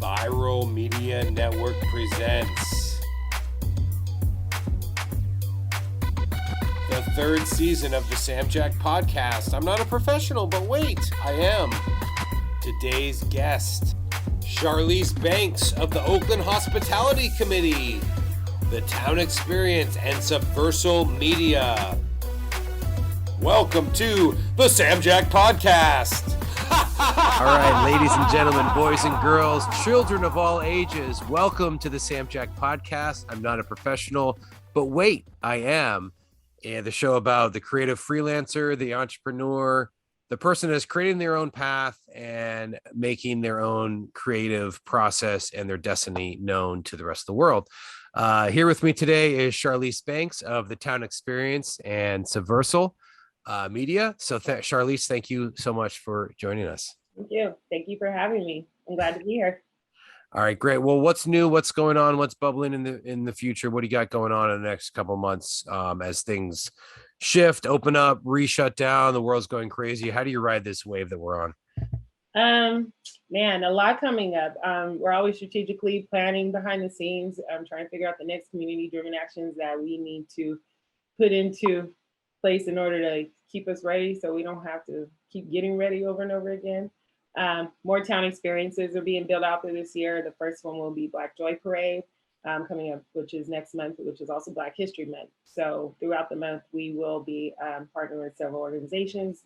Viral Media Network presents the third season of the Sam Jack podcast. I'm not a professional, but wait, I am. Today's guest, Charlese Banks of the Oakland Hospitality Committee, The Town Experience, and Subversal Media. Welcome to the Sam Jack podcast. All right, ladies and gentlemen, boys and girls, children of all ages, welcome to the Sam Jack podcast. I'm not a professional, but wait, I am. And the show about the creative freelancer, the entrepreneur, the person that's creating their own path and making their own creative process and their destiny known to the rest of the world. Here with me today is Charlese Banks of the Town Experience and Subversal Media. So Charlese, thank you so much for joining us. Thank you. Thank you for having me. I'm glad to be here. All right, great. Well, what's new? What's going on? What's bubbling in the future? What do you got going on in the next couple of months as things shift, open up, re-shut down? The world's going crazy. How do you ride this wave that we're on? Man, a lot coming up. We're always strategically planning behind the scenes. I'm trying to figure out the next community-driven actions that we need to put into place in order to keep us ready, so we don't have to keep getting ready over and over again. More town experiences are being built out through this year. The first one will be Black Joy Parade coming up, which is next month, which is also Black History Month. So throughout the month, we will be partnering with several organizations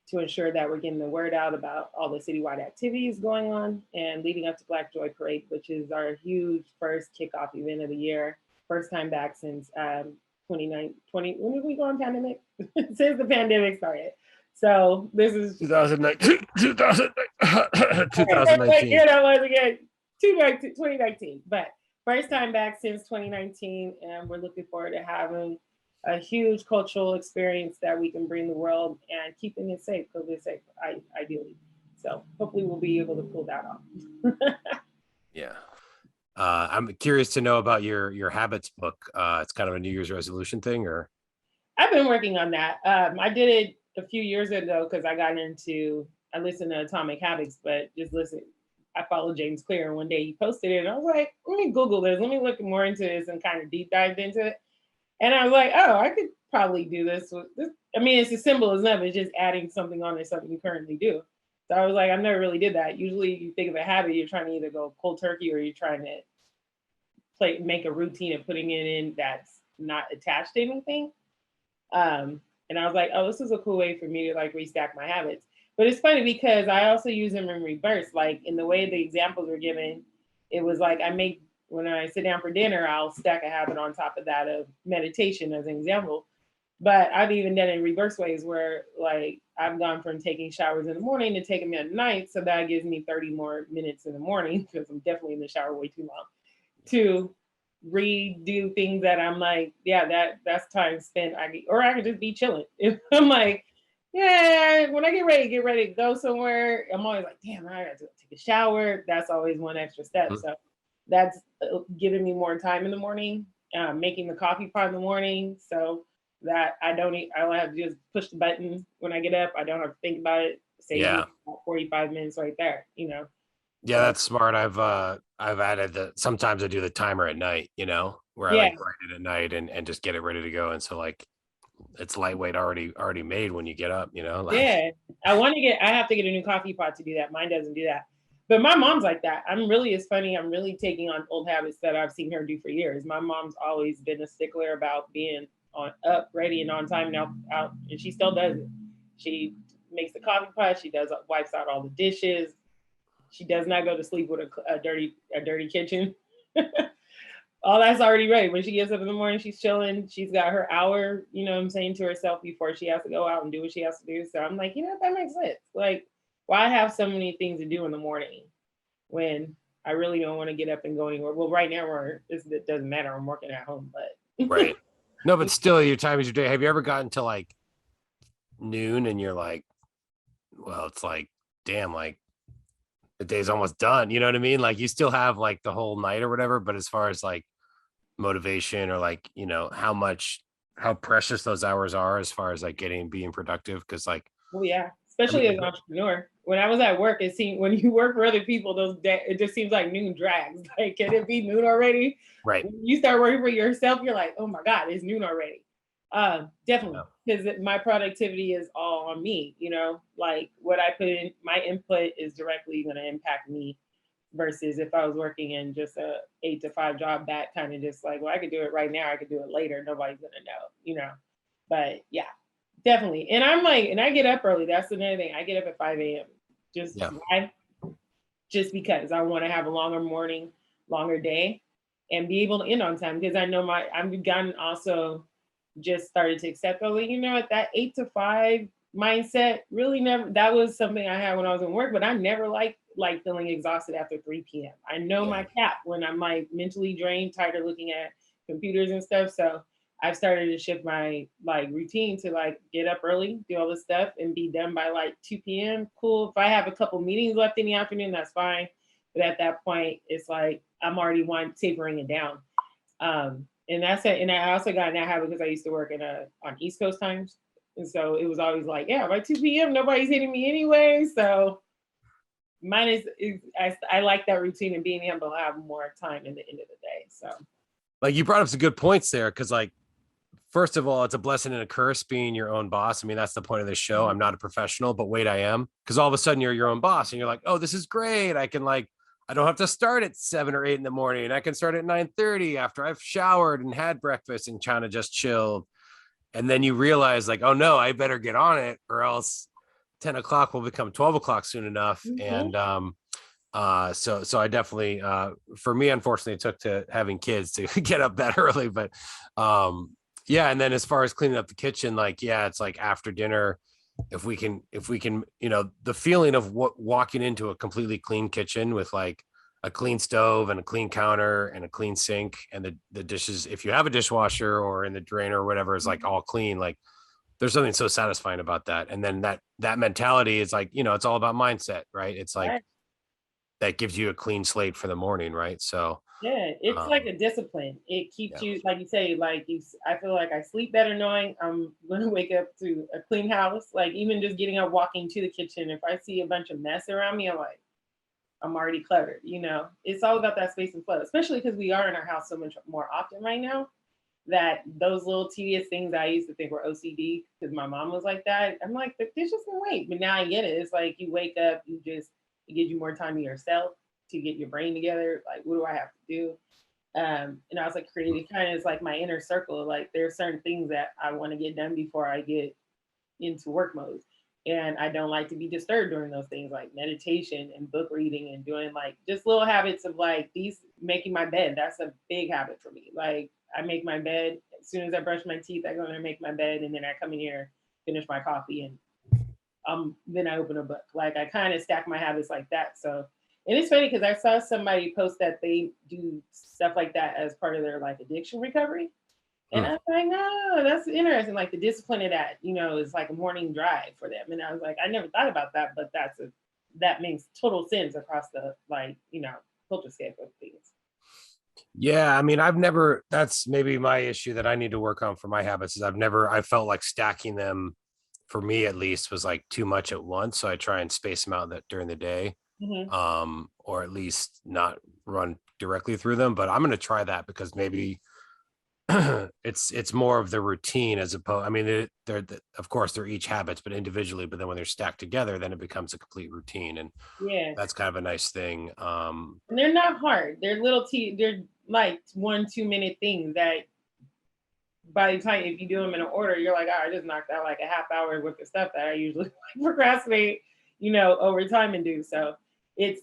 to ensure that we're getting the word out about all the citywide activities going on and leading up to Black Joy Parade, which is our huge first kickoff event of the year. First time back since 2020. When did we go on pandemic? Since the pandemic started. So this is 2019. 2019. Yeah, that was again 2019. But first time back since 2019, and we're looking forward to having a huge cultural experience that we can bring the world and keeping it safe, COVID safe, ideally. So hopefully we'll be able to pull that off. Yeah. I'm curious to know about your habits book. It's kind of a New Year's resolution thing, or? I've been working on that. I did it a few years ago because I listened to Atomic Habits, but I followed James Clear, and one day he posted it, and I was like, let me Google this, let me look more into this, and kind of deep dived into it. And I was like, oh, I could probably do this with this. I mean, it's as simple as enough. It's just adding something on to something you currently do. So I was like, I've never really did that. Usually you think of a habit, you're trying to either go cold turkey or you're trying to make a routine of putting it in that's not attached to anything. And I was like, oh, this is a cool way for me to like restack my habits. But it's funny because I also use them in reverse. Like in the way the examples were given, it was like when I sit down for dinner, I'll stack a habit on top of that of meditation as an example. But I've even done it in reverse ways where like I've gone from taking showers in the morning to taking them at night. So that gives me 30 more minutes in the morning because I'm definitely in the shower way too long to redo things that I'm like, yeah, that's time spent. I could just be chilling. If I'm like, yeah, when I get ready to go somewhere, I'm always like, damn, I got to take a shower. That's always one extra step. So that's giving me more time in the morning, making the coffee pot in the morning so that I only have to just push the button when I get up. I don't have to think about it. Save me about 45 minutes right there, Yeah, that's smart. I've added that. Sometimes I do the timer at night, where I like write it at night and just get it ready to go. And so like it's lightweight already made when you get up, Yeah. I have to get a new coffee pot to do that. Mine doesn't do that. But my mom's like that. It's funny. I'm really taking on old habits that I've seen her do for years. My mom's always been a stickler about being up, ready, and on time and out, and she still does it. She makes the coffee pot. She wipes out all the dishes. She does not go to sleep with a dirty kitchen. All that's already ready. When she gets up in the morning, she's chilling. She's got her hour, to herself before she has to go out and do what she has to do. So I'm like, that makes sense. Like, why have so many things to do in the morning when I really don't want to get up and go anywhere? Well, right now it doesn't matter. I'm working at home, but right. No, but still, your time is your day. Have you ever gotten to like noon and you're like, well, it's like, damn, like the day's almost done. You know what I mean? Like you still have like the whole night or whatever, but as far as like motivation or like, how precious those hours are as far as like being productive. Cause like, oh yeah, especially as an entrepreneur, when I was at work, it seemed when you work for other people, it just seems like noon drags. Like, can it be noon already? Right. When you start working for yourself, you're like, oh my God, it's noon already. Definitely, because my productivity is all on me. Like what I put in, my input is directly going to impact me. Versus if I was working in just a 8 to 5 job, that kind of just like, well, I could do it right now, I could do it later. Nobody's gonna know. But yeah, definitely. And I'm like, and I get up early. That's another thing. I get up at 5 a.m. Just because I want to have a longer morning, longer day, and be able to end on time. Because I know I've gotten also just started to accept, at that 8 to 5 mindset, really never, that was something I had when I was in work, but I never like feeling exhausted after 3 p.m. I know my cap when I'm like mentally drained, tired of looking at computers and stuff. So I've started to shift my like routine to like get up early, do all this stuff, and be done by like 2 p.m. Cool. If I have a couple meetings left in the afternoon, that's fine. But at that point, it's like I'm already tapering it down. And that's it. And I also got in that habit because I used to work on East Coast times. And so it was always like, yeah, by 2 p.m., nobody's hitting me anyway. So mine I like that routine and being able to have more time in the end of the day. So like you brought up some good points there. Cause like, first of all, it's a blessing and a curse being your own boss. I mean, that's the point of this show. Mm-hmm. I'm not a professional, but wait, I am. Cause all of a sudden you're your own boss and you're like, oh, this is great. I don't have to start at 7 or 8 in the morning. I can start at 9:30 after I've showered and had breakfast and kind of just chilled. And then you realize like, oh no, I better get on it or else 10 o'clock will become 12 o'clock soon enough. Mm-hmm. And so I definitely, for me, unfortunately, it took to having kids to get up that early, but yeah. And then as far as cleaning up the kitchen, like, yeah, it's like after dinner, if we can, the feeling of walking into a completely clean kitchen with like a clean stove and a clean counter and a clean sink and the dishes, if you have a dishwasher or in the drainer or whatever, is like all clean. Like there's something so satisfying about that. And then that mentality is like, it's all about mindset, right? It's like, that gives you a clean slate for the morning. Right. So yeah, it's like a discipline. It keeps you, like you say, I feel like I sleep better knowing I'm going to wake up to a clean house. Like even just getting up, walking to the kitchen. If I see a bunch of mess around me, I'm already cluttered. It's all about that space and flow, especially because we are in our house so much more often right now that those little tedious things I used to think were OCD because my mom was like that. I'm like, the dishes can wait. But now I get it. It's like you wake up, it gives you more time to yourself to get your brain together. Like, what do I have to do? And I was like, creative kind of is like my inner circle. Like there are certain things that I want to get done before I get into work mode. And I don't like to be disturbed during those things like meditation and book reading and doing like just little habits of like making my bed. That's a big habit for me. Like I make my bed as soon as I brush my teeth, I go in and make my bed. And then I come in here, finish my coffee, and then I open a book. Like I kind of stack my habits like that. So, and it's funny because I saw somebody post that they do stuff like that as part of their like addiction recovery. And I was like, no, that's interesting. Like the discipline of that, is like a morning drive for them. And I was like, I never thought about that, but that makes total sense across the culture scape of things. Yeah, I mean, that's maybe my issue that I need to work on for my habits is I felt like stacking them for me at least was like too much at once. So I try and space them out during the day, or at least not run directly through them. But I'm going to try that because maybe it's more of the routine as opposed. I mean, they're of course they're each habits, but individually. But then when they're stacked together, then it becomes a complete routine, and that's kind of a nice thing. And they're not hard. They're they're like 1-2 minute things that by the time if you do them in an order, you're like, I just knocked out like a half hour worth of stuff that I usually procrastinate, over time and do. So it's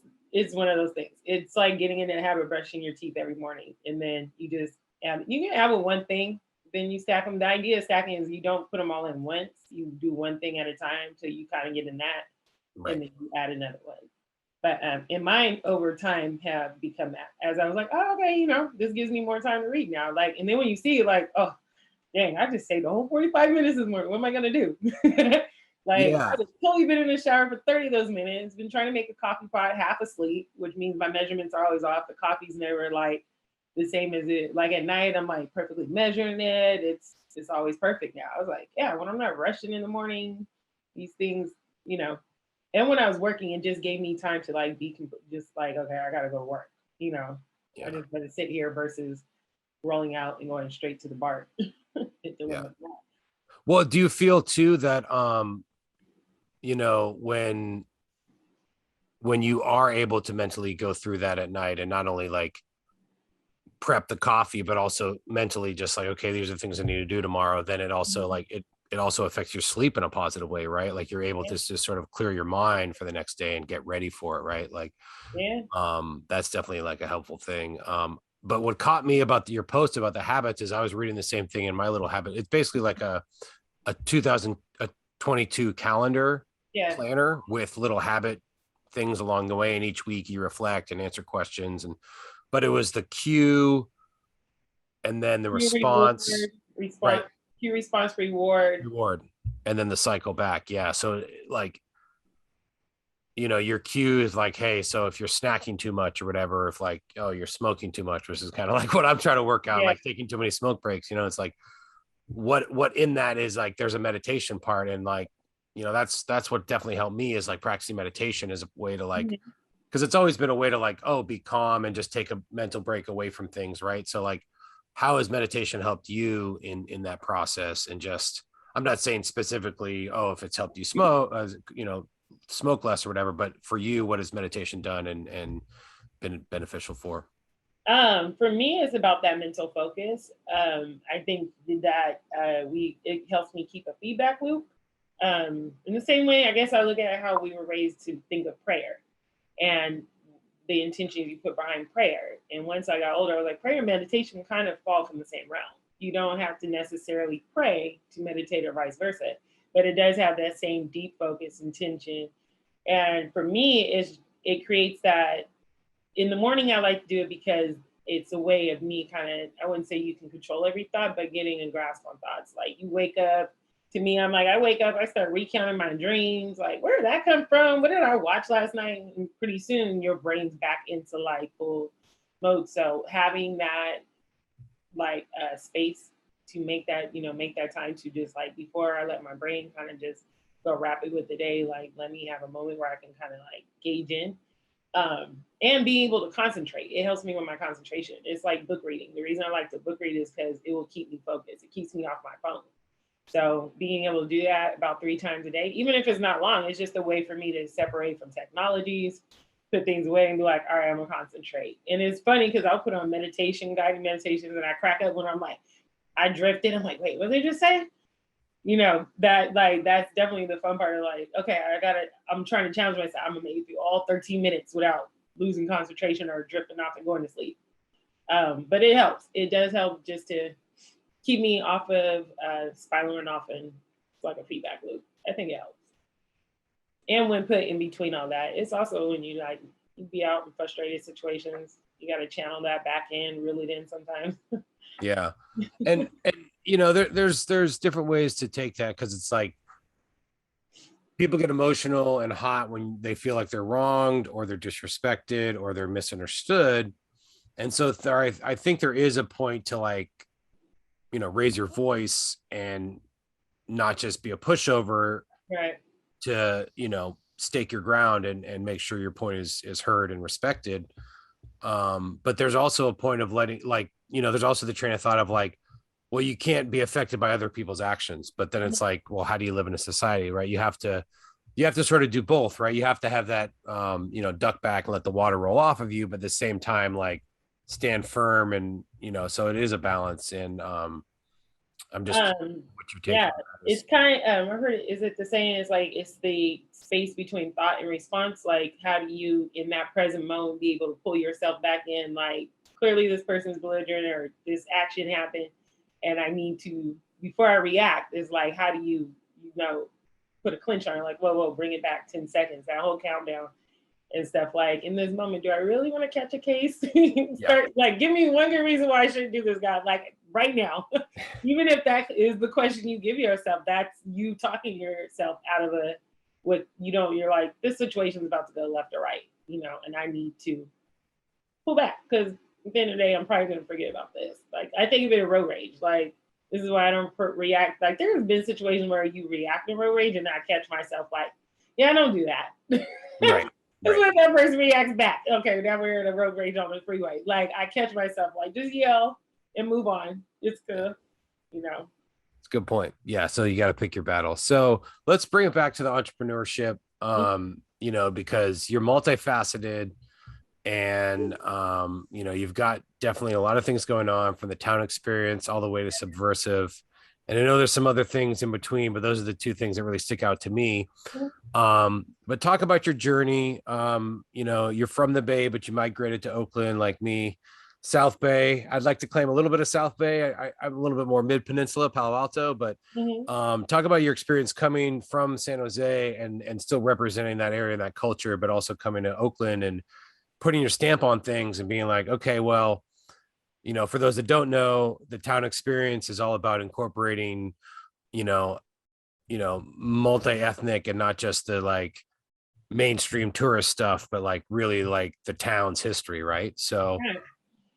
one of those things. It's like getting in the habit of brushing your teeth every morning, and then you can have one thing, then you stack them. The idea of stacking is you don't put them all in once. You do one thing at a time till you kind of get in that, and then you add another one. But in mine over time have become that. As I was like, oh, okay, this gives me more time to read now. Like, and then when you see it, like, oh, dang, I just saved the whole 45 minutes this morning. What am I gonna do? I just totally been in the shower for 30 of those minutes. Been trying to make a coffee pot half asleep, which means my measurements are always off. The coffee's never like the same as it. Like at night, I'm like perfectly measuring it. It's always perfect now. I was like, yeah, when I'm not rushing in the morning, these things, And when I was working, it just gave me time to like be just like, okay, I gotta go to work. You know, Yeah. I just gotta sit here versus rolling out and going straight to the bar. Yeah. Well, do you feel too that when you are able to mentally go through that at night and not only like prep the coffee, but also mentally just like, okay, these are the things I need to do tomorrow, then it also like it also affects your sleep in a positive way, right? Like you're able to just sort of clear your mind for the next day and get ready for it, right? Like that's definitely like a helpful thing. But what caught me about your post about the habits is I was reading the same thing in my little habit. It's basically like a 2022 calendar planner with little habit things along the way, and each week you reflect and answer questions. But it was the cue and then the response, right? Cue, response, reward, and then the cycle back. Yeah. So like, your cue is like, hey, so if you're snacking too much or whatever, if like, oh, you're smoking too much, which is kind of like what I'm trying to work on, like taking too many smoke breaks, it's like what in that is like, there's a meditation part. And like, that's what definitely helped me is like practicing meditation as a way to like, because it's always been a way to like, oh, be calm and just take a mental break away from things. Right. So like, how has meditation helped you in that process? And just, I'm not saying specifically, oh, if it's helped you smoke, smoke less or whatever, but for you, what has meditation done and been beneficial for? For me, it's about that mental focus. I think that it helps me keep a feedback loop. In the same way, I guess I look at how we were raised to think of prayer and the intentions you put behind prayer. And once I got older, I was like, prayer and meditation kind of fall from the same realm. You don't have to necessarily pray to meditate or vice versa, but it does have that same deep focus intention. And for me, it creates that. In the morning, I like to do it because it's a way of me kind of, I wouldn't say you can control every thought, but getting a grasp on thoughts. Like you wake up, to me, I'm like, I wake up, I start recounting my dreams. Like, where did that come from? What did I watch last night? And pretty soon your brain's back into like full mode. So having that like space to make that, make that time to just like, before I let my brain kind of just go rapid with the day, like let me have a moment where I can kind of like gauge in. And being able to concentrate. It helps me with my concentration. It's like book reading. The reason I like to book read is because it will keep me focused. It keeps me off my phone. So being able to do that about 3 times a day, even if it's not long, it's just a way for me to separate from technologies, put things away and be like, all right, I'm gonna concentrate. And it's funny because I'll put on guided meditations, and I crack up when I'm like, I drifted. I'm like, wait, what did they just say? That like, that's definitely the fun part of like, okay, I'm trying to challenge myself. I'm gonna make it through all 13 minutes without losing concentration or drifting off and going to sleep. But it helps. It does help just to keep me off of spiraling off and like a feedback loop. I think it helps. And when put in between all that, it's also when you be out in frustrated situations, you got to channel that back in, reel it in sometimes. Yeah. And there's different ways to take that, because it's like people get emotional and hot when they feel like they're wronged or they're disrespected or they're misunderstood. And so I think there is a point to like, raise your voice and not just be a pushover, right? To, stake your ground and make sure your point is heard and respected. But there's also a point of letting, like, there's also the train of thought of like, well, you can't be affected by other people's actions. But then it's like, well, how do you live in a society, right? You have to sort of do both, right? You have to have that, duck back and let the water roll off of you, but at the same time, like stand firm. And, so it is a balance. And I'm just what you take. Yeah, it's kind of, I heard, is it the saying is like, it's the space between thought and response. Like, how do you, in that present moment, be able to pull yourself back in? Like, clearly this person's belligerent or this action happened, and I need to, before I react, is like, how do you, put a clinch on it? Like, whoa, bring it back 10 seconds, that whole countdown and stuff. Like, in this moment, do I really want to catch a case? Like, give me one good reason why I shouldn't do this, God. Like, right now, even if that is the question you give yourself, that's you talking yourself out of you're like, this situation is about to go left or right, and I need to pull back, because at the end of the day, I'm probably going to forget about this. Like, I think of it as road rage. Like, this is why I don't react. Like, there's been situations where you react in road rage and I catch myself like, Yeah, I don't do that. Right. That's when that person reacts back. Okay, now we're in a road rage on the freeway. Like I catch myself like just yell and move on. It's good, you know. It's a good point. Yeah. So you got to pick your battle. So let's bring it back to the entrepreneurship. You know, because you're multifaceted and you know, you've got definitely a lot of things going on from the town experience all the way to subversive. And I know there's some other things in between, but those are the two things that really stick out to me. But talk about your journey. You know, you're from the Bay, but you migrated to Oakland like me. South Bay. I'd like to claim a little bit of South Bay. I'm a little bit more mid-peninsula, Palo Alto, but talk about your experience coming from San Jose and still representing that area, that culture, but also coming to Oakland and putting your stamp on things and being like, okay, well, you know, for those that don't know, the town experience is all about incorporating, you know, multi-ethnic and not just the like mainstream tourist stuff, but like really like the town's history, right? So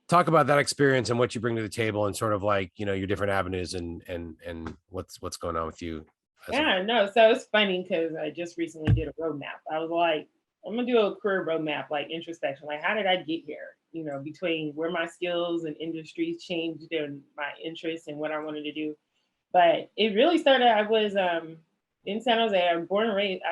talk about that experience and what you bring to the table and sort of like, you know, your different avenues and what's going on with you. Yeah, no, so it's funny because I just recently did a roadmap. I was like, I'm gonna do a career roadmap, like introspection, like how did I get here? You know, between where my skills and industries changed and my interests and what I wanted to do. But it really started, I was in San Jose. I'm born and raised,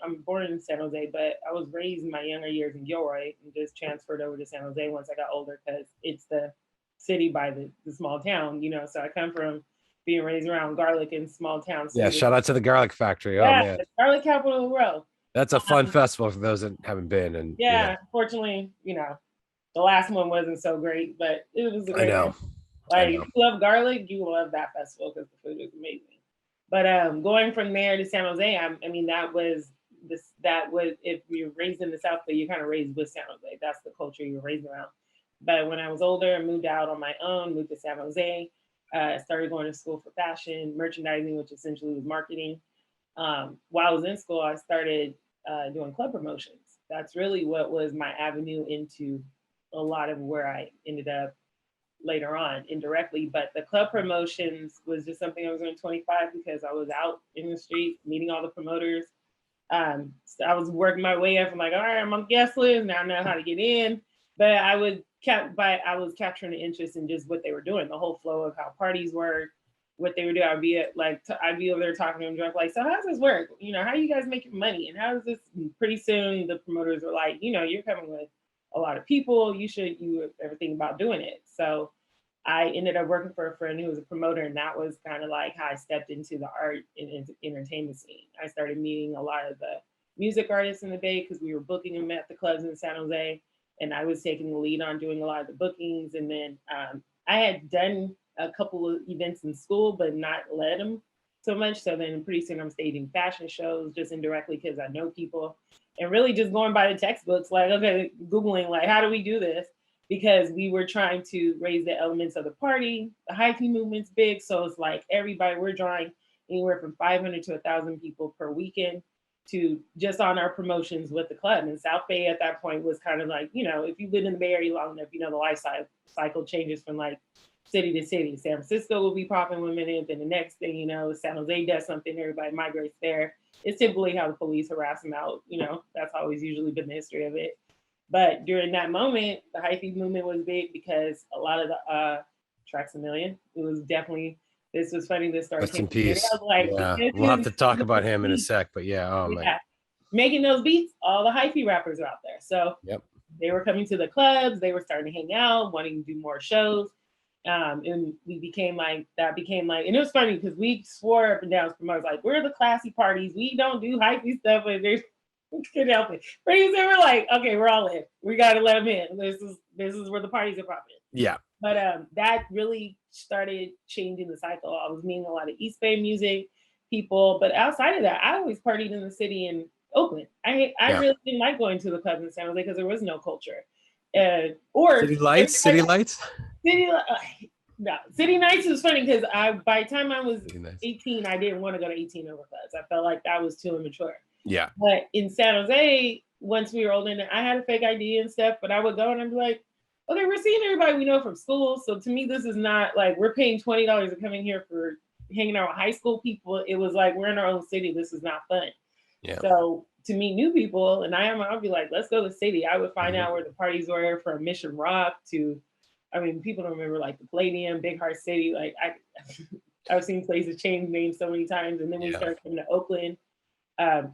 I'm born in San Jose, but I was raised in my younger years in Gilroy and just transferred over to San Jose once I got older because it's the city by the small town, you know. So I come from being raised around garlic in small towns. Yeah, shout out to the garlic factory. Yeah, oh man, the garlic capital of the world. That's a fun festival for those that haven't been. And yeah, you know. Fortunately, you know, the last one wasn't so great, but it was a great I know. one. Like if you love garlic, you will love that festival because the food is amazing. But going from there to San Jose, I mean, that was if you're raised in the South Bay, you're kind of raised with San Jose. That's the culture you're raised around. But when I was older, I moved out on my own, moved to San Jose, started going to school for fashion, merchandising, which essentially was marketing. While I was in school, I started doing club promotions. That's really what was my avenue into a lot of where I ended up later on indirectly. But the club promotions was just something I was doing 25 because I was out in the street meeting all the promoters. So I was working my way up. I'm like, all right, I'm on guest list. Now I know how to get in. But I was capturing the interest in just what they were doing, the whole flow of how parties work, what they would do. I'd be over there talking to them drunk, like, so how does this work? You know, how you guys making money? And how does this? And pretty soon the promoters were like, you know, you're coming with a lot of people. You ever think about doing it? So I ended up working for a friend who was a promoter, and that was kind of like how I stepped into the art and entertainment scene. I started meeting a lot of the music artists in the Bay because we were booking them at the clubs in San Jose, and I was taking the lead on doing a lot of the bookings. And then I had done a couple of events in school, but not led them so much. So then pretty soon I'm staging fashion shows just indirectly because I know people, and really just going by the textbooks, like, okay, Googling, like, how do we do this? Because we were trying to raise the elements of the party. The hyphy movement's big. So it's like everybody, we're drawing anywhere from 500 to 1,000 people per weekend to just on our promotions with the club. And South Bay at that point was kind of like, you know, if you live in the Bay Area long enough, you know, the life cycle changes from like city to city. San Francisco will be popping women in, and the next thing you know, San Jose does something, everybody migrates there. It's typically how the police harass them out. You know, that's always usually been the history of it. But during that moment, the hyphy movement was big because a lot of the Tracks a Million, it was definitely, this was funny, this story. Rest in peace. Like, yeah, we'll have to talk about him in a sec, but yeah, oh yeah. man. Making those beats, all the hyphy rappers are out there. So yep. They were coming to the clubs, they were starting to hang out, wanting to do more shows. And we became like, and it was funny because we swore up and down as promoters, like, we're the classy parties, we don't do hyphy stuff, but there's couldn't help it. Pretty soon we're like, okay, we're all in. We got to let them in. This is where the parties are popping. Yeah. But that really started changing the cycle. I was meeting a lot of East Bay music people, but outside of that, I always partied in the city in Oakland. I really didn't like going to the clubs in San Jose because there was no culture. Or City Lights. No, City Nights was funny because by the time I was 18, I didn't want to go to 18 over clubs. I felt like that was too immature. Yeah. But in San Jose, once we were older, and I had a fake ID and stuff, but I would go and I'd be like, okay, we're seeing everybody we know from school. So to me, this is not like we're paying $20 to come in here for hanging out with high school people. It was like, we're in our own city. This is not fun. Yeah. So to meet new people. And I'll be like, let's go to the city. I would find out where the parties were, from Mission Rock to, I mean, people don't remember like the Palladium, Big Heart City. Like I've seen places change names so many times. And then we started coming to Oakland.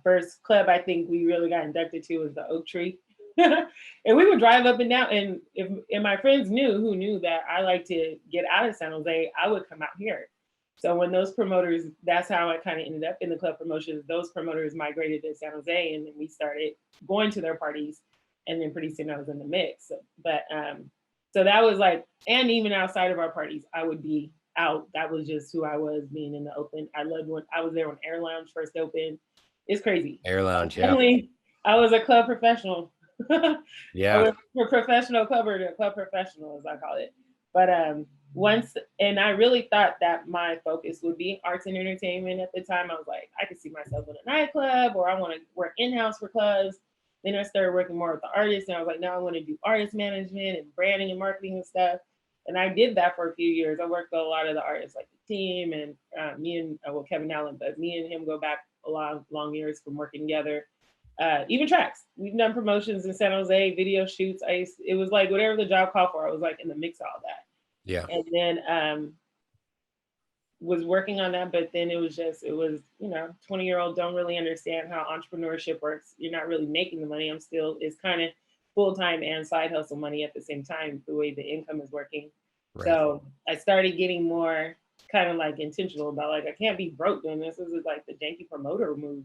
First club I think we really got inducted to was the Oak Tree. And we would drive up and down, and if my friends knew that I like to get out of San Jose, I would come out here. So when those promoters, that's how I kind of ended up in the club promotions. Those promoters migrated to San Jose, and then we started going to their parties, and then pretty soon I was in the mix. So that was like, and even outside of our parties, I would be out. That was just who I was, being in the open. I loved when I was there when Air Lounge first opened. It's crazy. Air Lounge, I was a club professional. Yeah. I was a professional club professional, as I call it. But and I really thought that my focus would be arts and entertainment at the time. I was like, I could see myself in a nightclub, or I want to work in-house for clubs. Then I started working more with the artists, and I was like, now I want to do artist management and branding and marketing and stuff. And I did that for a few years. I worked with a lot of the artists, like the team, and me and Kevin Allen, but me and him go back a long years from working together. Even tracks. We've done promotions in San Jose, video shoots. It was like whatever the job called for, I was like in the mix of all that. Yeah. And then was working on that, but then it was 20-year-old don't really understand how entrepreneurship works. You're not really making the money. It's kind of full-time and side hustle money at the same time, the way the income is working. Right. So I started getting more kind of like intentional about like, I can't be broke doing this. This is like the janky promoter move,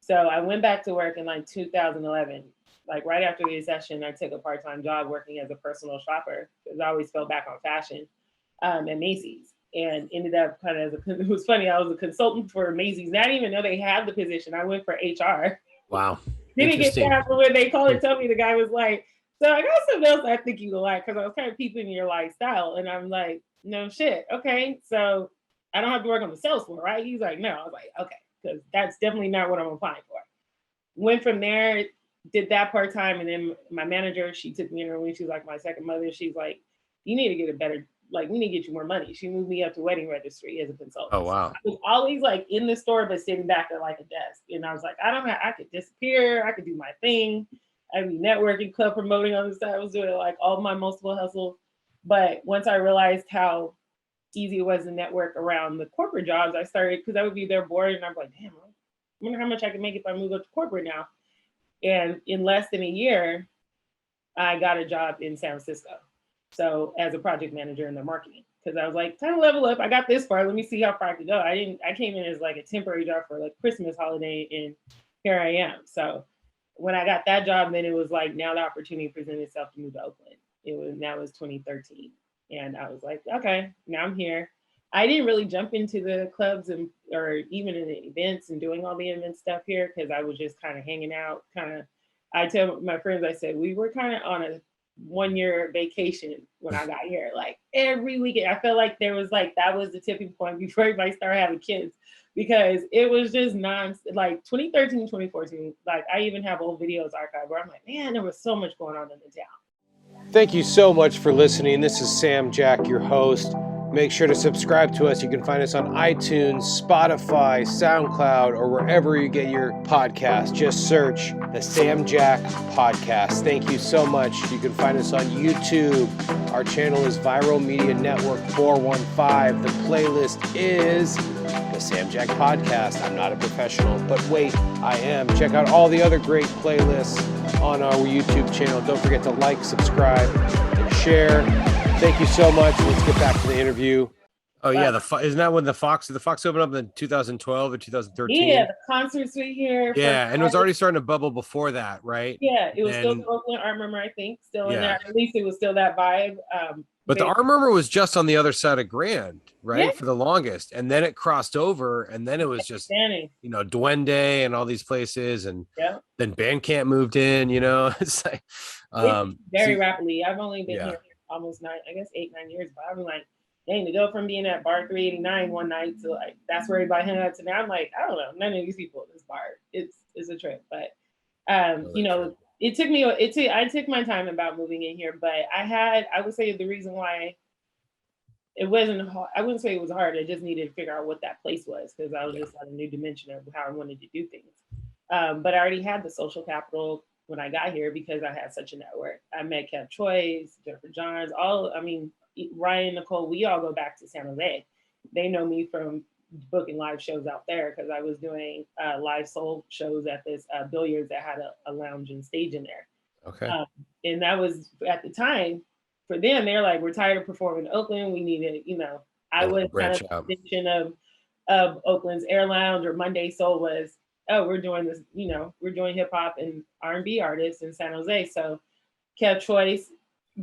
So I went back to work in like 2011. Like right after the recession, I took a part-time job working as a personal shopper, because I always fell back on fashion at Macy's, and ended up kind of it was funny. I was a consultant for Macy's. And I didn't even know they had the position. I went for HR. Wow. Didn't get that, but when they called and told me, the guy was like, so I got something else I think you will like, because I was kind of peeping your lifestyle. And I'm like, no shit. Okay. So I don't have to work on the sales floor, right? He's like, no. I was like, okay, because that's definitely not what I'm applying for. Went from there, did that part-time. And then my manager, she took me in her wing. She was like my second mother. She's like, you need to get a better, like, we need to get you more money. She moved me up to wedding registry as a consultant. Oh, wow. I was always like in the store, but sitting back at like a desk. And I was like, I could disappear. I could do my thing. I'd be networking, club promoting on the side. I was doing like all my multiple hustles. But once I realized how easy it was to network around the corporate jobs, I started, because I would be there bored, and I'm like, damn, I wonder how much I can make if I move up to corporate now. And in less than a year, I got a job in San Francisco. So as a project manager in their marketing, because I was like, time to level up. I got this far. Let me see how far I could go. I came in as like a temporary job for like Christmas holiday, and here I am. So when I got that job, then it was like, now the opportunity presented itself to move to Oakland. That was 2013. And I was like, okay, now I'm here. I didn't really jump into the clubs or even in the events and doing all the event stuff here, because I was just kind of hanging out. I tell my friends, I said, we were kind of on a 1-year vacation when I got here. Like every weekend, I felt like there was like, that was the tipping point before everybody started having kids, because it was just like 2013, 2014. Like I even have old videos archived where I'm like, man, there was so much going on in the town. Thank you so much for listening. This is Sam Jack, your host. Make sure to subscribe to us. You can find us on iTunes, Spotify, SoundCloud, or wherever you get your podcast. Just search the Sam Jack Podcast. Thank you so much. You can find us on YouTube. Our channel is Viral Media Network 415. The playlist is the Sam Jack Podcast. I'm not a professional, but wait, I am. Check out all the other great playlists on our YouTube channel. Don't forget to like, subscribe, and share. Thank you so much. Let's get back to the interview. Oh yeah, isn't that when the Fox opened up in 2012 or 2013? Yeah, the concert suite here. Yeah, and it was already starting to bubble before that, right? Yeah, it was still the Oakland Art Murmur, I think, still in there. At least it was still that vibe. But the Art Murmur was just on the other side of Grand, right? Yeah. For the longest. And then it crossed over, and then it was just, Duende and all these places. And then Bandcamp moved in, It's like very rapidly. I've only been here almost 8-9 years, but I'm like, dang, to go from being at bar 389 one night to like, that's where everybody hung out to now. I'm like, I don't know, none of these people at this bar. It's a trip. But it took me, I took my time about moving in here, but I would say the reason why it wasn't hard, I wouldn't say it was hard. I just needed to figure out what that place was, because I was just on a new dimension of how I wanted to do things. But I already had the social capital when I got here because I had such a network. I met Kev Choice, Jennifer Johns, Ryan, Nicole, we all go back to San Jose. They know me from booking live shows out there because I was doing live soul shows at this billiards that had a lounge and stage in there. Okay. And that was at the time for them. They're like, we're tired of performing in Oakland. We need to, I was kind of the vision of Oakland's Air Lounge or Monday Soul was, oh, we're doing this, we're doing hip hop and R&B artists in San Jose. So Kev Choice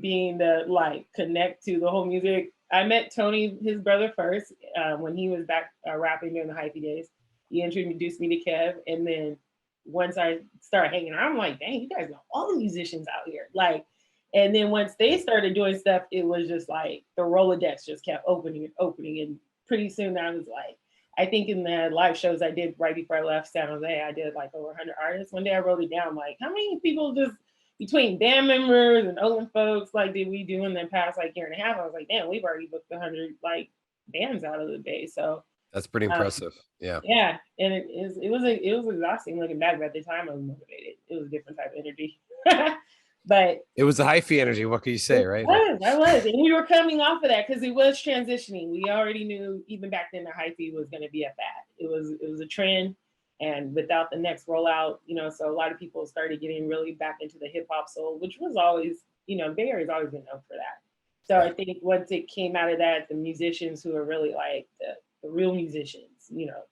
being the connect to the whole music. I met Tony, his brother, first when he was back rapping during the hyphy days. He introduced me to Kev, and then once I started hanging around, I'm like, dang, you guys know all the musicians out here. And then once they started doing stuff, it was just like the Rolodex just kept opening and opening. And pretty soon I was like, I think in the live shows I did right before I left San Jose, I did like over 100 artists. One day I wrote it down, like, how many people just between band members and Oakland folks, did we do in the past year and a half? I was like, damn, we've already booked 100 bands out of the day. So that's pretty impressive. Yeah. Yeah. And it was exhausting looking back, but at the time I was motivated. It was a different type of energy. But it was the hyphy energy. What can you say, right? I was. And we were coming off of that because it was transitioning. We already knew even back then the hyphy was going to be a fad. It was a trend. And without the next rollout, so a lot of people started getting really back into the hip hop soul, which was always, Bay Area's always been known for that. So I think once it came out of that, the musicians who are really the real musicians,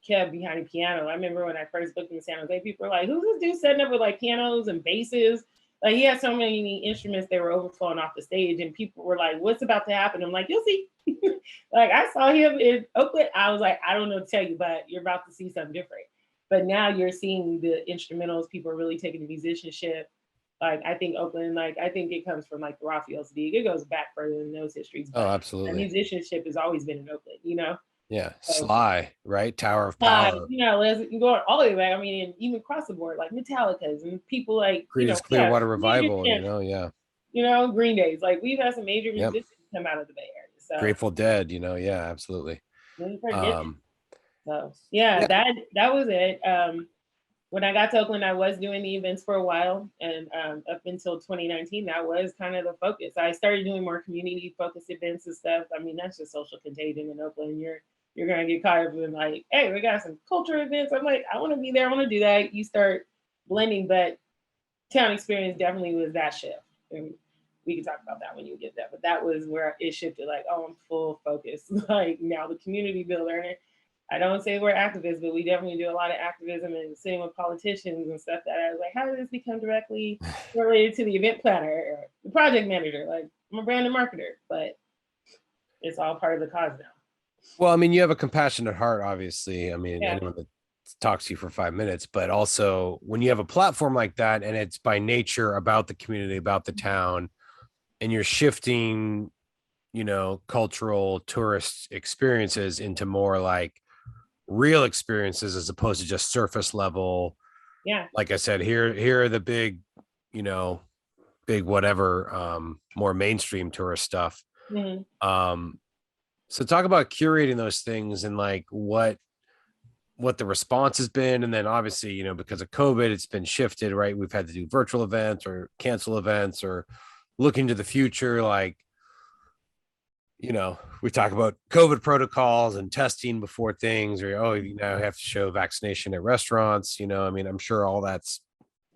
Kev behind the piano. I remember when I first booked in San Jose, people were like, who's this dude setting up with pianos and basses? He had so many instruments that were overflowing off the stage, and people were like, what's about to happen? I'm like, you'll see. I saw him in Oakland. I was like, I don't know what to tell you, but you're about to see something different. But now you're seeing the instrumentals. People are really taking the musicianship. I think Oakland, I think it comes from the Raphael's League. It goes back further than those histories. Oh, absolutely. The musicianship has always been in Oakland, Yeah, Sly, right? Tower of Power. Let's go all the way back. I mean, and even across the board, Metallica's and people Creedence Clearwater Revival, yeah. Green Days. We've had some major musicians come out of the Bay Area. So Grateful Dead, yeah, absolutely. So that was it. When I got to Oakland, I was doing the events for a while, and up until 2019, that was kind of the focus. I started doing more community-focused events and stuff. I mean, that's just social contagion in Oakland. You're gonna get caught up in hey, we got some culture events. I'm like, I want to be there. I want to do that. You start blending, but town experience definitely was that shift. And we can talk about that when you get that. But that was where it shifted. I'm full focus. Now the community builder. And I don't say we're activists, but we definitely do a lot of activism and sitting with politicians and stuff. That I was like, how did this become directly related to the event planner or the project manager? I'm a brand and marketer, but it's all part of the cause now. Well, I mean, you have a compassionate heart, obviously. I mean, anyone that talks to you for 5 minutes, but also when you have a platform like that and it's by nature about the community, about the town, and you're shifting, cultural tourist experiences into more real experiences as opposed to just surface level. Yeah. Like I said, here are the big, big whatever, more mainstream tourist stuff. Mm-hmm. So talk about curating those things and what the response has been. And then obviously, because of COVID, it's been shifted, right? We've had to do virtual events or cancel events or look into the future. We talk about COVID protocols and testing before things, or, you now have to show vaccination at restaurants. I mean, I'm sure all that's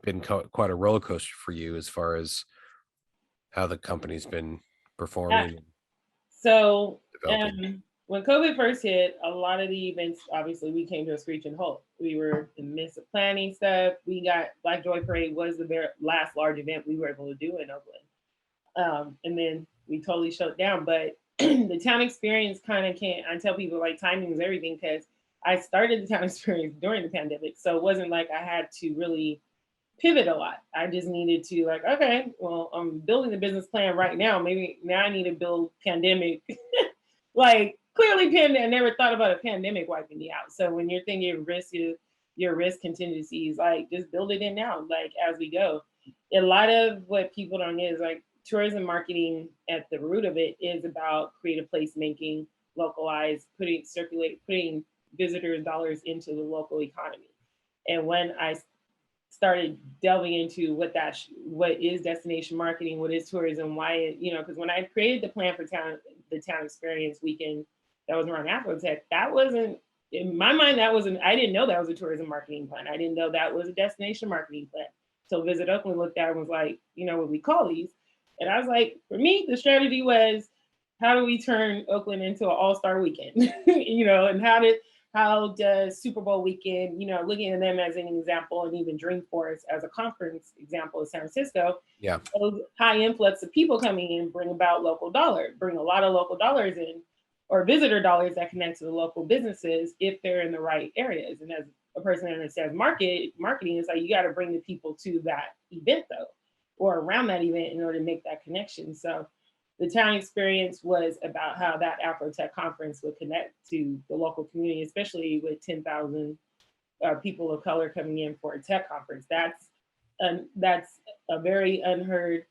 been quite a roller coaster for you as far as how the company's been performing. Yeah. So when COVID first hit, a lot of the events, obviously, we came to a screeching halt. We were in the midst of planning stuff. We got Black Joy Parade was the last large event we were able to do in Oakland. And then we totally shut down. But the town experience kind of can't, I tell people timing is everything because I started the town experience during the pandemic. So it wasn't I had to really pivot a lot. I just needed to okay, well, I'm building the business plan right now. Maybe now I need to build pandemic. Clearly I never thought about a pandemic wiping me out. So when you're thinking your risk contingencies, just build it in now, as we go. A lot of what people don't get is tourism marketing at the root of it is about creative placemaking, localized, putting visitors' dollars into the local economy. And when I started delving into what is destination marketing, what is tourism, why it, because when I created the plan for the town experience weekend that was around Afrotech, that wasn't in my mind. I didn't know that was a tourism marketing plan. I didn't know that was a destination marketing plan. So Visit Oakland looked at it and was like, what we call these? And I was like, for me, the strategy was, how do we turn Oakland into an all-star weekend? And how does Super Bowl weekend, looking at them as an example, and even Dreamforce as a conference example of San Francisco, those high influx of people coming in bring about bring a lot of local dollars in, or visitor dollars that connect to the local businesses if they're in the right areas. And as a person that understands marketing, is like, you got to bring the people to that event though, or around that event in order to make that connection. So the town experience was about how that Afrotech conference would connect to the local community, especially with 10,000 people of color coming in for a tech conference. That's a very unheard,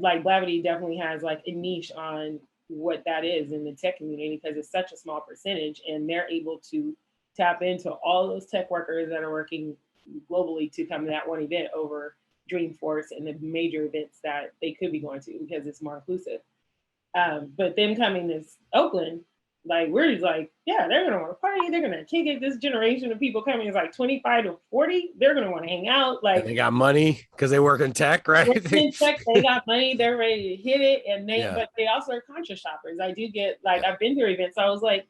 like Blavity definitely has like a niche on what that is in the tech community, because it's such a small percentage, and they're able to tap into all those tech workers that are working globally to come to that one event over Dreamforce and the major events that they could be going to, because it's more inclusive. But them coming to Oakland, like, we're just like, yeah, they're gonna want to party, they're gonna kick it. This generation of people coming is like 25 to 40. They're gonna want to hang out. Like, and they got money because they work in tech, right? In tech, they got money, they're ready to hit it, and but they also are conscious shoppers. I do get, like, I've been to events, so I was like,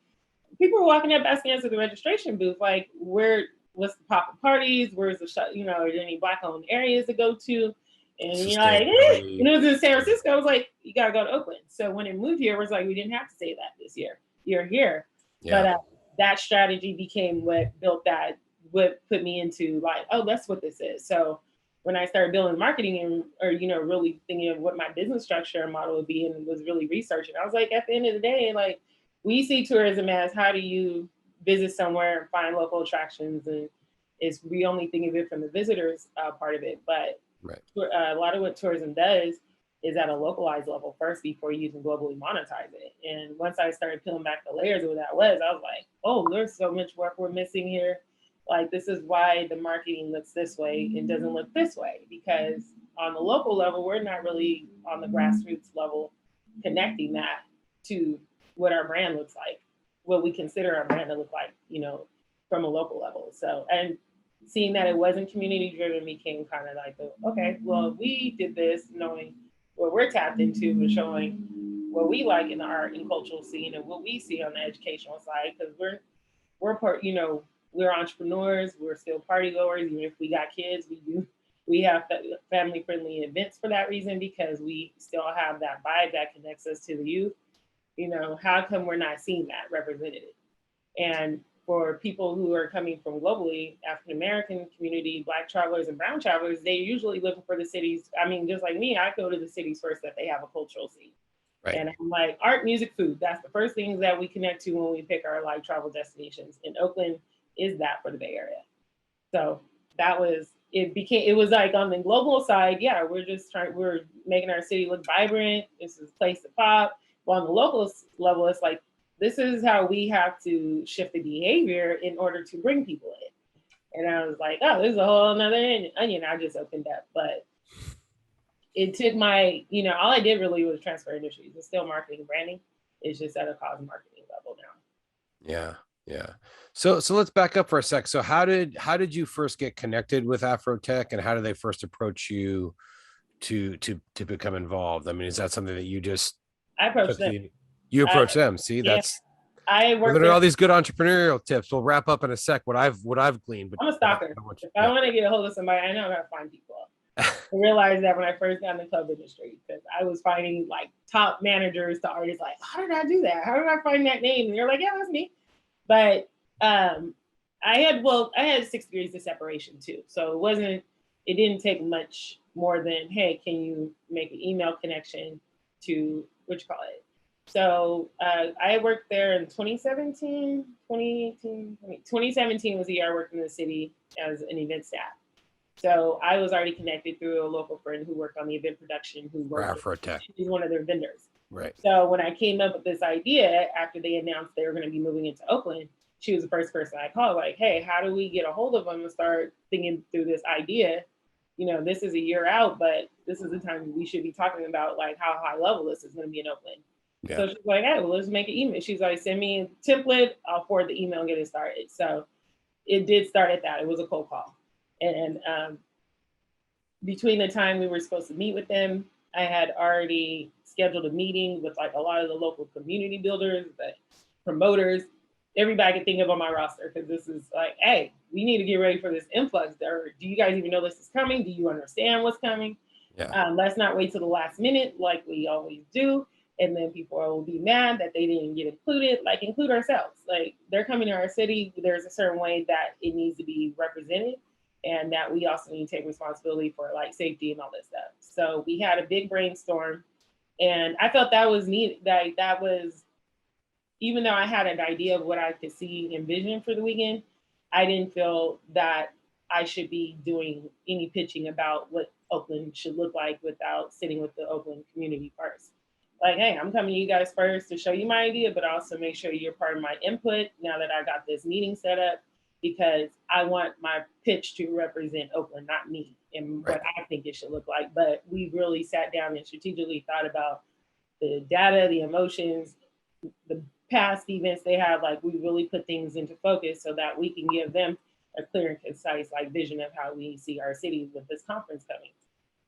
people were walking up asking us at the registration booth, like, what's the pop-up parties? Where's the shop? Are there any Black-owned areas to go to? And when it was in San Francisco, I was like, you gotta go to Oakland. So when it moved here, it was like, we didn't have to say that this year. You're here. Yeah. But that strategy became what put me into like, oh, that's what this is. So when I started building marketing or really thinking of what my business structure and model would be, and was really researching, I was like, at the end of the day, like, we see tourism as, how do you visit somewhere and find local attractions, and we only think of it from the visitors part of it. But a lot of what tourism does is at a localized level first before you can globally monetize it. And once I started peeling back the layers of what that was, I was like, oh, there's so much work we're missing here. Like, this is why the marketing looks this way and doesn't look this way, because on the local level, we're not really on the grassroots level connecting that to what our brand looks like, what we consider our brand to look like, from a local level. So, and seeing that it wasn't community driven became kind of like, okay, well, we did this knowing what we're tapped into and showing what we like in the art and cultural scene and what we see on the educational side, because we're entrepreneurs, we're still party goers. Even if we got kids, we have family friendly events for that reason, because we still have that vibe that connects us to the youth. How come we're not seeing that represented? And for people who are coming from globally, African-American community, Black travelers and brown travelers, they usually looking for the cities. I mean, just like me, I go to the cities first that they have a cultural scene. Right. And I'm like, art, music, food. That's the first things that we connect to when we pick our like travel destinations. And Oakland is that for the Bay Area. So it was like on the global side, yeah, we're making our city look vibrant. This is a place to pop. Well, on the local level, it's like, this is how we have to shift the behavior in order to bring people in. And I was like, oh, this is a whole nother onion I just opened up. But it took all I did really was transfer industries. It's still marketing and branding. It's just at a cause marketing level now. Yeah. So let's back up for a sec. So how did you first get connected with Afrotech, and how did they first approach you to become involved? I mean, is that something that I approached them. You approach them. See, that's I work all these good entrepreneurial tips. We'll wrap up in a sec what I've gleaned. But I'm a stalker. If I want to get a hold of somebody, I know how to find people. I realized that when I first got in the club industry, because I was finding like top managers to artists, like, how did I do that? How did I find that name? And they're like, yeah, that's me. But I had 6 degrees of separation too. So it didn't take much more than, hey, can you make an email connection to So I worked there in 2017 was the year I worked in the city as an event staff. So I was already connected through a local friend who worked on the event production, who worked Afrotech. He's one of their vendors. Right. So when I came up with this idea after they announced they were going to be moving into Oakland, she was the first person I called, like, hey, how do we get a hold of them and start thinking through this idea? You know, this is a year out, but this is the time we should be talking about like how high level this is going to be in Oakland. Yeah. So she's like, hey, well, let's make an email. She's like, send me a template. I'll forward the email and get it started. So it did start at that. It was a cold call. And between the time we were supposed to meet with them, I had already scheduled a meeting with like a lot of the local community builders, the promoters, everybody I could think of on my roster, because this is like, hey, we need to get ready for this influx. Or do you guys even know this is coming? Do you understand what's coming? Yeah. Let's not wait till the last minute like we always do. And then people will be mad that they didn't get included. Like, include ourselves. Like, they're coming to our city. There's a certain way that it needs to be represented, and that we also need to take responsibility for like safety and all this stuff. So we had a big brainstorm, and I felt that was neat. That was, even though I had an idea of what I could see and vision for the weekend, I didn't feel that I should be doing any pitching about what Oakland should look like without sitting with the Oakland community first. Like, hey, I'm coming to you guys first to show you my idea, but also make sure you're part of my input now that I got this meeting set up, because I want my pitch to represent Oakland, not me and what I think it should look like. But we really sat down and strategically thought about the data, the emotions, the past events they have. Like, we really put things into focus so that we can give them a clear and concise like vision of how we see our city with this conference coming.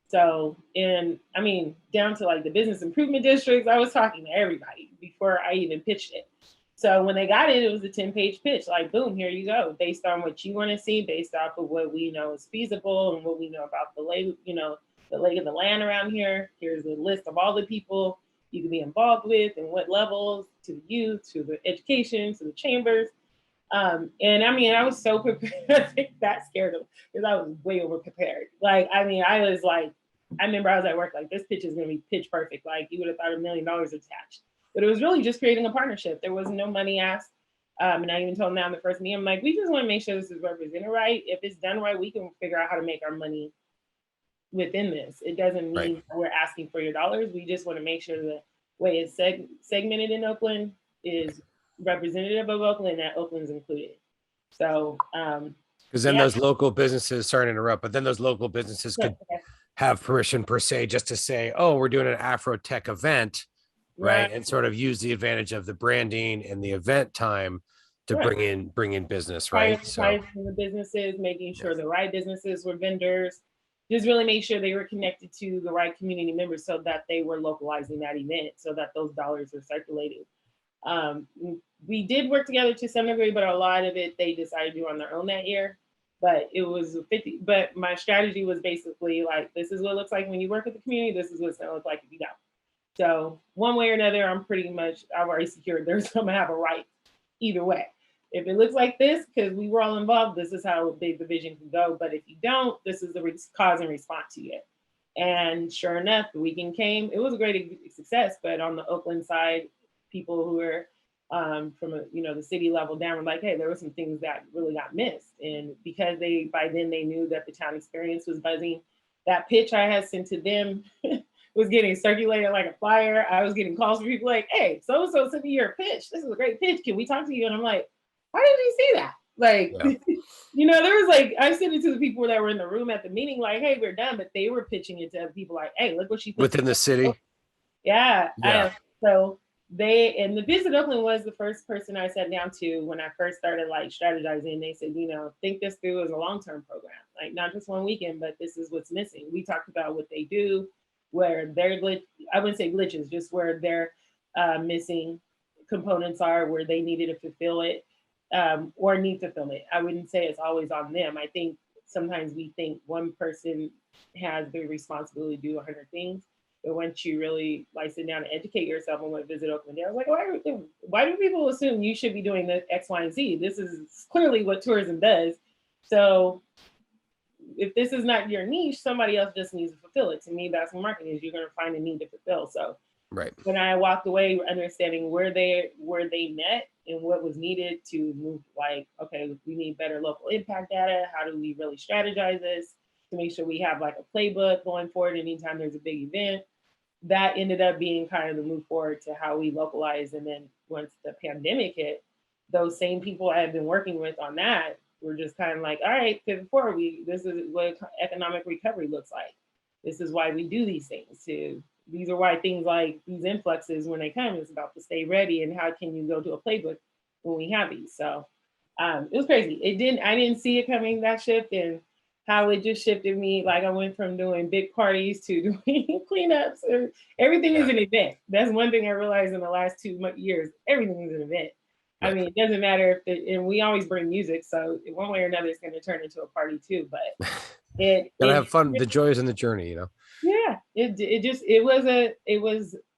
So, and I mean, down to like the business improvement districts, I was talking to everybody before I even pitched it. So when they got it, it was a 10-page pitch, like, boom, here you go, based on what you want to see, based off of what we know is feasible and what we know about the lay, you know, the lay of the land around here. Here's a list of all the people you can be involved with and what levels, to the youth, to the education, to the chambers. And I mean, I was so prepared. I think that scared them because I was way over prepared. Like, I mean, I was like, I remember I was at work like, this pitch is going to be pitch perfect. Like, you would have thought $1 million attached. But it was really just creating a partnership. There was no money asked. And I even told them now in the first meeting, I'm like, we just want to make sure this is represented right. If it's done right, we can figure out how to make our money within this. It doesn't mean we're asking for your dollars. We just want to make sure the way it's segmented in Oakland is representative of Oakland, and that Oakland's included. So, because then those local businesses, sorry to interrupt, but then those local businesses could have permission per se just to say, oh, we're doing an Afro Tech event, right? And sort of use the advantage of the branding and the event time to bring in business, right? So the businesses, making sure the right businesses were vendors, just really make sure they were connected to the right community members so that they were localizing that event so that those dollars were circulating. We did work together to some degree, but a lot of it they decided to do on their own that year. But it was 50. But my strategy was basically like, this is what it looks like when you work with the community. This is what it's going to look like if you don't. So one way or another, I've already secured there's going to have a right either way. If it looks like this, because we were all involved, this is how big the vision can go. But if you don't, this is the cause and response to it. And sure enough, the weekend came. It was a great success. But on the Oakland side, people who were from the city level down were like, hey, there were some things that really got missed. And because by then they knew that the town experience was buzzing, that pitch I had sent to them was getting circulated like a flyer. I was getting calls from people like, hey, so-and-so sent me your pitch. This is a great pitch. Can we talk to you? And I'm like, why did you see that? Like, there was like, I sent it to the people that were in the room at the meeting, like, hey, we're done. But they were pitching it to people like, hey, look what she put within the city. Yeah. So and the Visit Oakland was the first person I sat down to when I first started like strategizing. They said, think this through as a long-term program, like not just one weekend, but this is what's missing. We talked about what they do, where their I wouldn't say glitches, just where their missing components are, where they needed to fulfill it or need to fulfill it. I wouldn't say it's always on them. I think sometimes we think one person has the responsibility to do 100 things. But once you really like sit down and educate yourself on what Visit Oakland is, I was like, why do people assume you should be doing the X, Y, and Z? This is clearly what tourism does. So if this is not your niche, somebody else just needs to fulfill it. To me, that's what marketing is. You're going to find a need to fulfill. So when I walked away understanding where they met and what was needed to move, like, okay, we need better local impact data. How do we really strategize this to make sure we have like a playbook going forward anytime there's a big event? That ended up being kind of the move forward to how we localize. And then once the pandemic hit, those same people I had been working with on that were just kind of like, all right, pivot forward. This is what economic recovery looks like. This is why we do these things. These are why things like these influxes, when they come, it's about to stay ready, and how can you go to a playbook when we have these. So it was crazy. I didn't see it coming, that shift, and how it just shifted me. Like, I went from doing big parties to doing cleanups. And everything is an event. That's one thing I realized in the last 2 years. Everything is an event. I mean, it doesn't matter and we always bring music, so one way or another, it's going to turn into a party too. But gotta have fun. The joy is in the journey, you know. Yeah,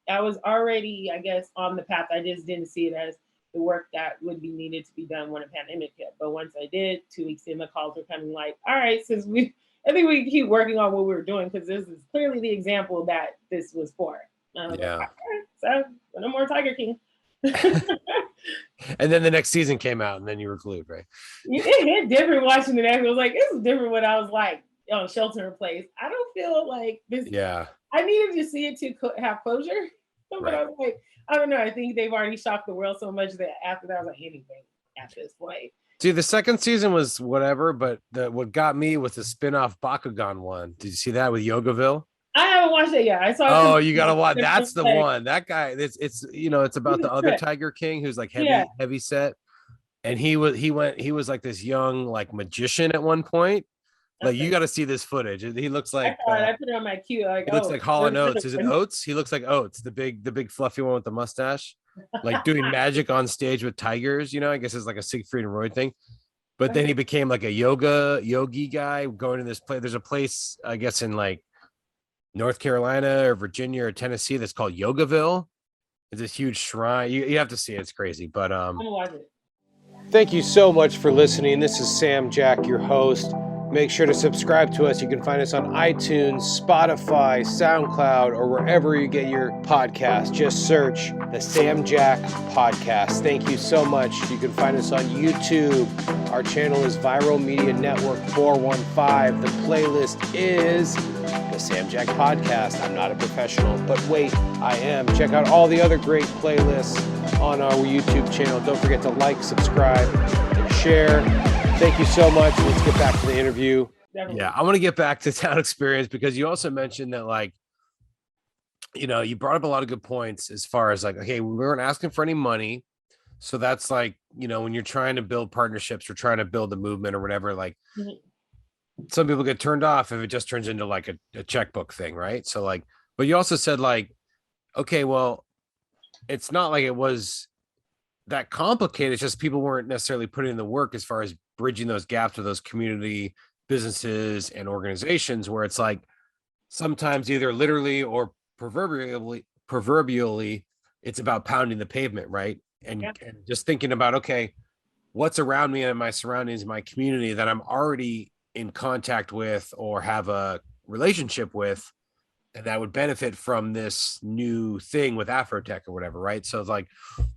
I was already, I guess, on the path. I just didn't see it as the work that would be needed to be done when a pandemic hit. But once I did, 2 weeks in, the calls were coming like, all right, I think we keep working on what we were doing, because this is clearly the example that this was for. And I was like, all right, so no more Tiger King. And then the next season came out, and then you were glued, right? It hit different watching the next. It was like, this is different when I was like on Shelter in Place. I don't feel like this. Yeah. I needed to see it to have closure. But I was like, I don't know. I think they've already shocked the world so much that after that, I was like, anything at this point. See, the second season was whatever, but what got me was the spin-off Bakugan one. Did you see that with Yogaville? I haven't watched it yet. I saw. Oh, you gotta watch. That's the one. That guy. It's it's about the other Tiger King who's like heavy set, and he was like this young like magician at one point. Like, you got to see this footage. He looks like I put it on my queue. Like, he looks like Hall and Oates. Is it Oates? He looks like Oates, the big fluffy one with the mustache, like doing magic on stage with tigers. You know, I guess it's like a Siegfried and Roy thing. But then he became like a yogi guy, going to this place. There's a place, I guess, in like North Carolina or Virginia or Tennessee that's called Yogaville. It's this huge shrine. You have to see it. It's crazy. But I'm gonna watch it. Thank you so much for listening. This is Sam Jack, your host. Make sure to subscribe to us. You can find us on iTunes, Spotify, SoundCloud, or wherever you get your podcast. Just search the Sam Jack Podcast. Thank you so much. You can find us on YouTube. Our channel is Viral Media Network 415. The playlist is the Sam Jack Podcast. I'm not a professional, but wait, I am. Check out all the other great playlists on our YouTube channel. Don't forget to like, subscribe, and share. Thank you so much. Let's get back to the interview. Yeah, I want to get back to town experience, because you also mentioned that, like, you brought up a lot of good points as far as like, okay, we weren't asking for any money. So that's like, when you're trying to build partnerships or trying to build a movement or whatever, like some people get turned off if it just turns into like a checkbook thing. Right. So like, but you also said like, okay, well, it's not like it was that complicated. It's just people weren't necessarily putting in the work as far as bridging those gaps with those community businesses and organizations, where it's like sometimes either literally or proverbially it's about pounding the pavement, right? And just thinking about, okay, what's around me and my surroundings, my community that I'm already in contact with or have a relationship with, and that would benefit from this new thing with Afrotech or whatever, right? So it's like,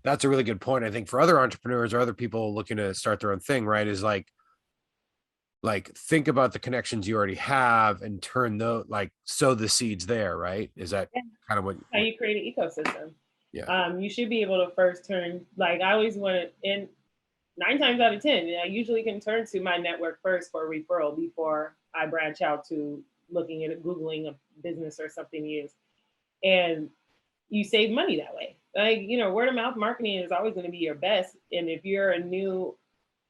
that's a really good point, I think, for other entrepreneurs or other people looking to start their own thing, right? Is like think about the connections you already have and turn those, like, sow the seeds there, right? Is that kind of what how you create an ecosystem? Yeah. You should be able to first turn, like, I always want to, and 9 times out of 10, I usually can turn to my network first for a referral before I branch out to looking at Googling a business or something to use. And you save money that way. Like, word of mouth marketing is always going to be your best. And if you're a new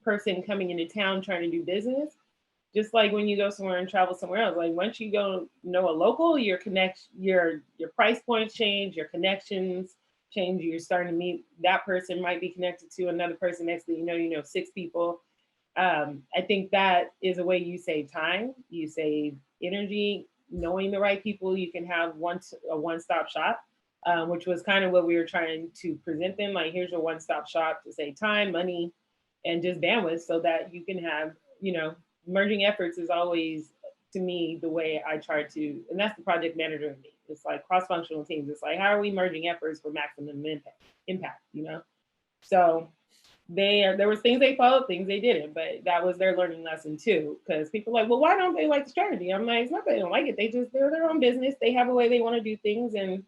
person coming into town trying to do business, just like when you go somewhere and travel somewhere else, like once you go know a local, your price points change, your connections change. You're starting to meet that person, might be connected to another person. Next thing you know 6 people. I think that is a way you save time, you save energy, knowing the right people. You can have a one-stop shop, which was kind of what we were trying to present them. Like, here's your one-stop shop to save time, money, and just bandwidth, so that you can have, merging efforts is always, to me, the way I try to, and that's the project manager in me. It's like cross-functional teams. It's like, how are we merging efforts for maximum impact, So there was things they followed, things they didn't, but that was their learning lesson too. Because people are like, well, why don't they like the strategy? I'm like, it's not that they don't like it. They're their own business. They have a way they want to do things, and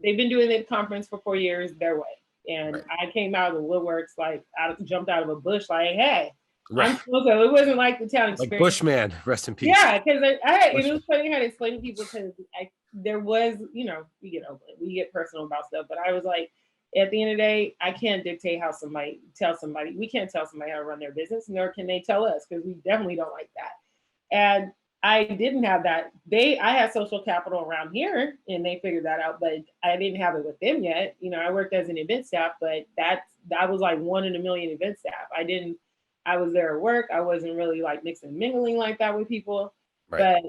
they've been doing the conference for 4 years their way. And Right. I came out of the woodworks, like jumped out of a bush, like, hey, Right. I'm so it wasn't like the town Like experience. Bushman, rest in peace. Yeah, because it was funny how to explain to people because there was, we get Oakland, we get personal about stuff, but I was like, at the end of the day, I can't dictate how we can't tell somebody how to run their business, nor can they tell us because we definitely don't like that. And I didn't have that. I had social capital around here and they figured that out, but I didn't have it with them yet. I worked as an event staff, but that was like 1 in a million event staff. I was there at work. I wasn't really like mixing and mingling like that with people. Right.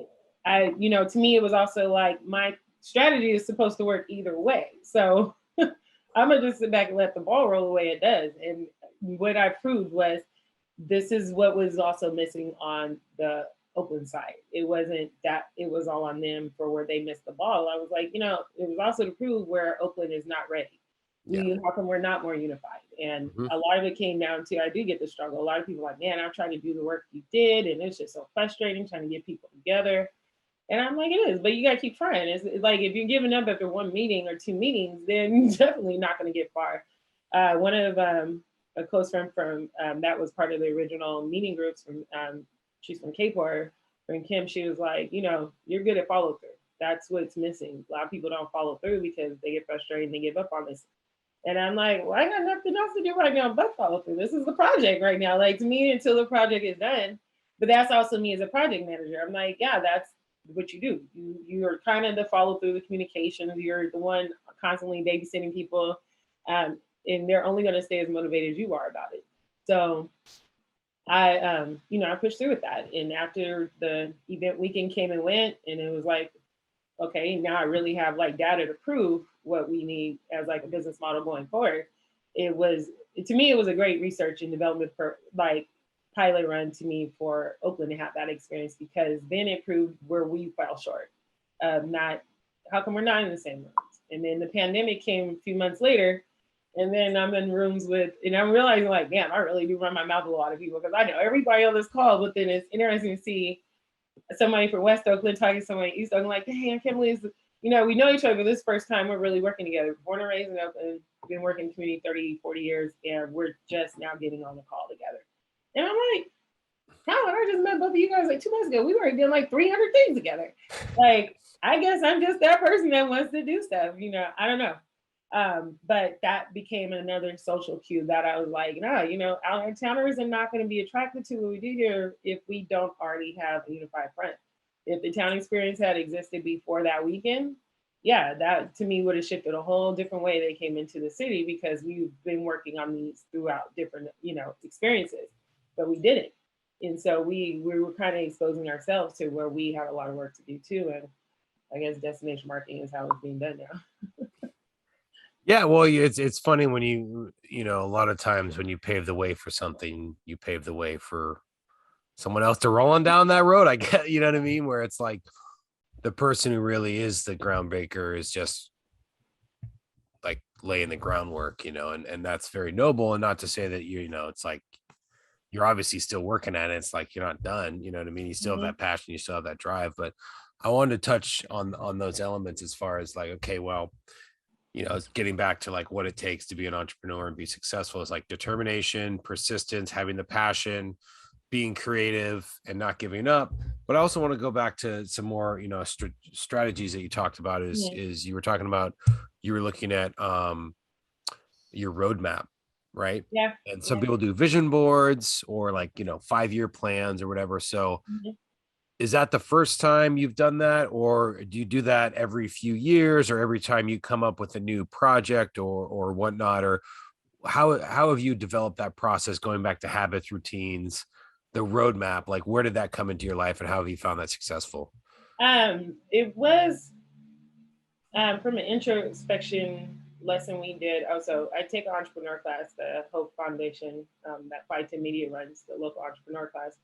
But to me, it was also like my strategy is supposed to work either way. So I'm gonna just sit back and let the ball roll the way it does. And what I proved was this is what was also missing on the Oakland side. It wasn't that it was all on them for where they missed the ball. I was like, it was also to prove where Oakland is not ready. How come we're not more unified? And a lot of it came down to, I do get the struggle. A lot of people are like, man, I'm trying to do the work you did. And it's just so frustrating trying to get people together. And I'm like, it is, but you got to keep trying. It's like, if you're giving up after 1 meeting or 2 meetings, then you're definitely not going to get far. One of a close friend from that was part of the original meeting groups from, she's from Cape Horror, from Kim, she was like, you're good at follow through. That's what's missing. A lot of people don't follow through because they get frustrated and they give up on this. And I'm like, well, I got nothing else to do right now but follow through. This is the project right now. Like, to me, until the project is done. But that's also me as a project manager. I'm like, yeah, that's what you do. You're kind of the follow through, the communication. You're the one constantly babysitting people. And they're only going to stay as motivated as you are about it. So I pushed through with that. And after the event weekend came and went, and it was like, okay, now I really have like data to prove what we need as like a business model going forward. To me, it was a great research and development for like pilot run to me for Oakland to have that experience, because then it proved where we fell short of how come we're not in the same rooms? And then the pandemic came a few months later, and then I'm in rooms and I'm realizing like, damn, I really do run my mouth with a lot of people because I know everybody on this call, but then it's interesting to see somebody from West Oakland talking to somebody in East Oakland, like, hey, I can't believe we know each other, but this first time we're really working together. Born and raised in Oakland, been working in the community 30, 40 years, and we're just now getting on the call together. And I'm like, how? I just met both of you guys like 2 months ago. We were doing like 300 things together. Like, I guess I'm just that person that wants to do stuff. I don't know. But that became another social cue that I was like, no, out-of-towners are not going to be attracted to what we do here if we don't already have a unified front. If the town experience had existed before that weekend, yeah, that to me would have shifted a whole different way they came into the city, because we've been working on these throughout different, experiences, but we didn't. And so we were kind of exposing ourselves to where we had a lot of work to do too. And I guess destination marketing is how it's being done now. Yeah, well, it's funny when a lot of times when you pave the way for something, you pave the way for someone else to roll on down that road. I get, you know what I mean? Where it's like the person who really is the groundbreaker is just like laying the groundwork, and that's very noble. And not to say that it's like you're obviously still working at it. It's like you're not done. You know what I mean? You still have that passion, you still have that drive. But I wanted to touch on those elements as far as like, okay, well, it's getting back to like what it takes to be an entrepreneur and be successful is like determination, persistence, having the passion, being creative, and not giving up. But I also want to go back to some more, strategies that you talked about is you were talking about, you were looking at your roadmap, right? Yeah. And some people do vision boards or like, 5-year plans or whatever. So is that the first time you've done that, or do you do that every few years, or every time you come up with a new project or whatnot? Or how have you developed that process, going back to habits, routines, the roadmap? Like, where did that come into your life, and how have you found that successful? It was from an introspection lesson we did. Also, I take an entrepreneur class, the Hope Foundation, that Phi Media runs, the local entrepreneur class.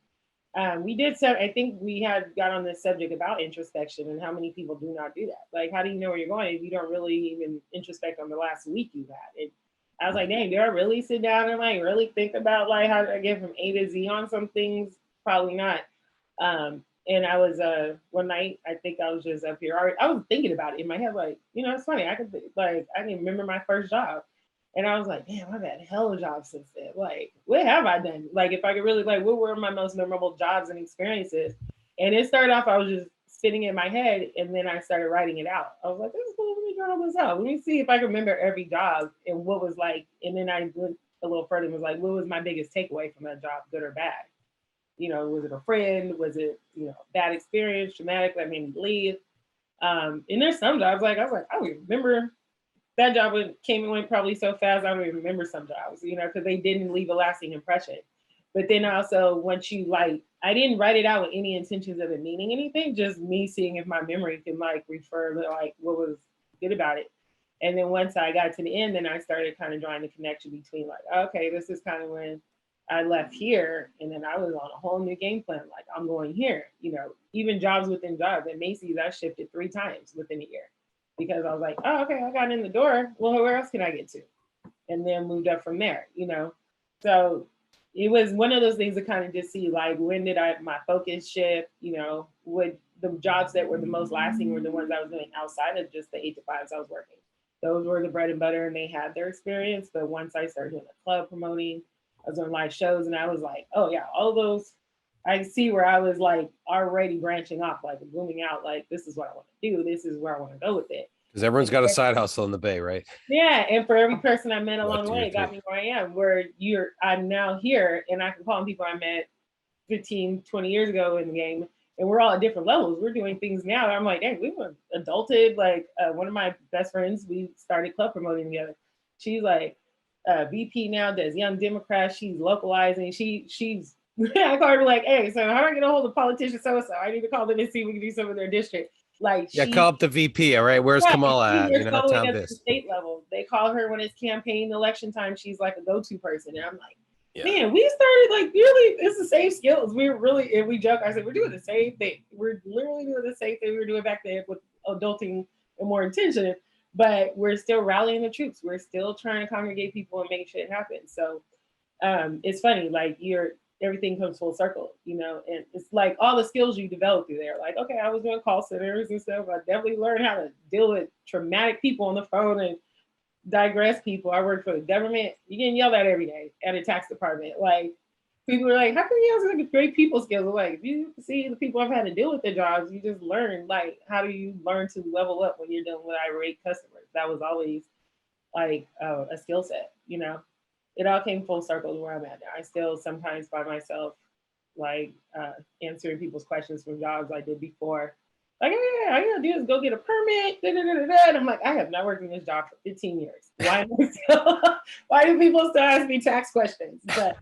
We did so. I think we had got on this subject about introspection and how many people do not do that. Like, how do you know where you're going if you don't really even introspect on the last week you've had? And I was like, dang, do I really sit down and like really think about like how do I get from A to Z on some things? Probably not. And I was one night, I think I was just up here. I was thinking about it in my head, like, it's funny. I can remember my first job. And I was like, damn, I've had hella jobs since then. Like, what have I done? Like, if I could really, like, what were my most memorable jobs and experiences? And it started off, I was just spinning in my head, and then I started writing it out. I was like, this is cool. Let me draw this out. Let me see if I can remember every job and what was like. And then I went a little further and was like, what was my biggest takeaway from that job, good or bad? You know, was it a friend? Was it, you know, bad experience, traumatic that made me leave? And there's some jobs, like, I was like, I don't remember that job came and went probably so fast. I don't even remember some jobs, you know, because they didn't leave a lasting impression. But then also, once you like, I didn't write it out with any intentions of it meaning anything, just me seeing if my memory can like refer to like what was good about it. And then once I got to the end, then I started kind of drawing the connection between like, okay, this is kind of when I left here, and then I was on a whole new game plan. Like, I'm going here, you know, even jobs within jobs. At Macy's, I shifted 3 times within a year because I was like, oh, okay, I got in the door. Well, where else can I get to? And then moved up from there, you know? So it was one of those things to kind of just see, like, when did my focus shift? You know, would the jobs that were the most lasting were the ones I was doing outside of just the 8 to 5s I was working. Those were the bread and butter, and they had their experience. But once I started doing the club promoting, I was on live shows, and I was like, oh yeah, all those, I see where I was like already branching off, like booming out, like this is what I want to do. This is where I want to go with it. Because everyone's got a side hustle in the Bay, right? Yeah, and for every person I met along the way, it got me where I am, where I'm now here, and I can call on people I met 15, 20 years ago in the game, and we're all at different levels. We're doing things now. I'm like, hey, we were adulted. Like one of my best friends, we started club promoting together. She's like VP now, does Young Democrats. She's localizing. She's I called her like, hey, so how do I get a hold of politician so-and-so? I need to call them and see if we can do some of their district. Like, yeah, call up the VP. All right, where's Kamala at? You know, at the state level. They call her when it's campaign election time. She's like a go-to person, and I'm like, man, we started like really. It's the same skills. We're really, and we joke. I said we're doing the same thing. We're literally doing the same thing we were doing back then with adulting and more intention. But we're still rallying the troops. We're still trying to congregate people and make shit happen. So it's funny, like everything comes full circle, you know, and it's like all the skills you develop through there. Like, okay, I was doing call centers and stuff. I definitely learned how to deal with traumatic people on the phone and digress people. I worked for the government. You getting yelled at every day at a tax department. Like, people are like, how can you have such great people skills? Like, if you see the people I've had to deal with their jobs, you just learn, like, how do you learn to level up when you're dealing with irate customers? That was always like a skill set, you know? It all came full circle to where I'm at now. I still sometimes find myself like answering people's questions from jobs I did before. Like, hey, all you gotta do is go get a permit. And I'm like, I have not worked in this job for 15 years. Why do people still ask me tax questions? But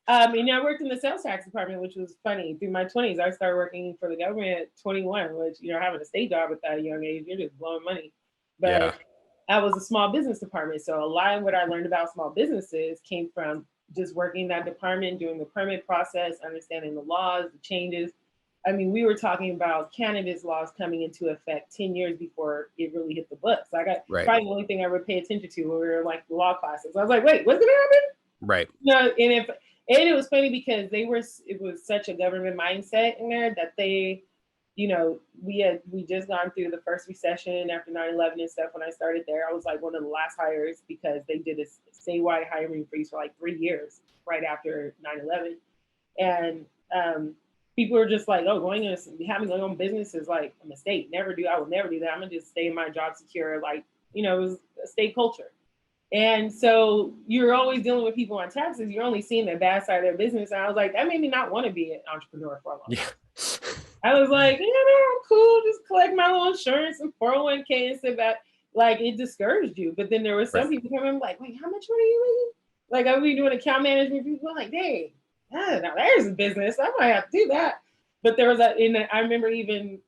and I worked in the sales tax department, which was funny. Through my 20s, I started working for the government at 21, which, you know, having a state job at that young age, you're just blowing money. But I was a small business department. So a lot of what I learned about small businesses came from just working that department, doing the permit process, understanding the laws, the changes. I mean, we were talking about cannabis laws coming into effect 10 years before it really hit the books. I got probably the only thing I would pay attention to when we were like law classes. I was like, wait, what's gonna happen? Right. You know, and it was funny because it was such a government mindset in there that they, you know, we just gone through the first recession after 9/11 and stuff. When I started there, I was like one of the last hires because they did a statewide hiring freeze for like 3 years right after 9/11. And people were just like, oh, having your own business is like a mistake. I will never do that. I'm gonna just stay in my job secure. Like, you know, it was a state culture. And so you're always dealing with people on taxes. You're only seeing the bad side of their business. And I was like, that made me not want to be an entrepreneur for a long time. I was like, you know, I'm cool. Just collect my little insurance and 401k and sit back. Like, it discouraged you. But then there were some people coming like, wait, how much money are you making? Like, I would be doing account management. People were like, dang, now there's a business. I might have to do that. But there was I remember even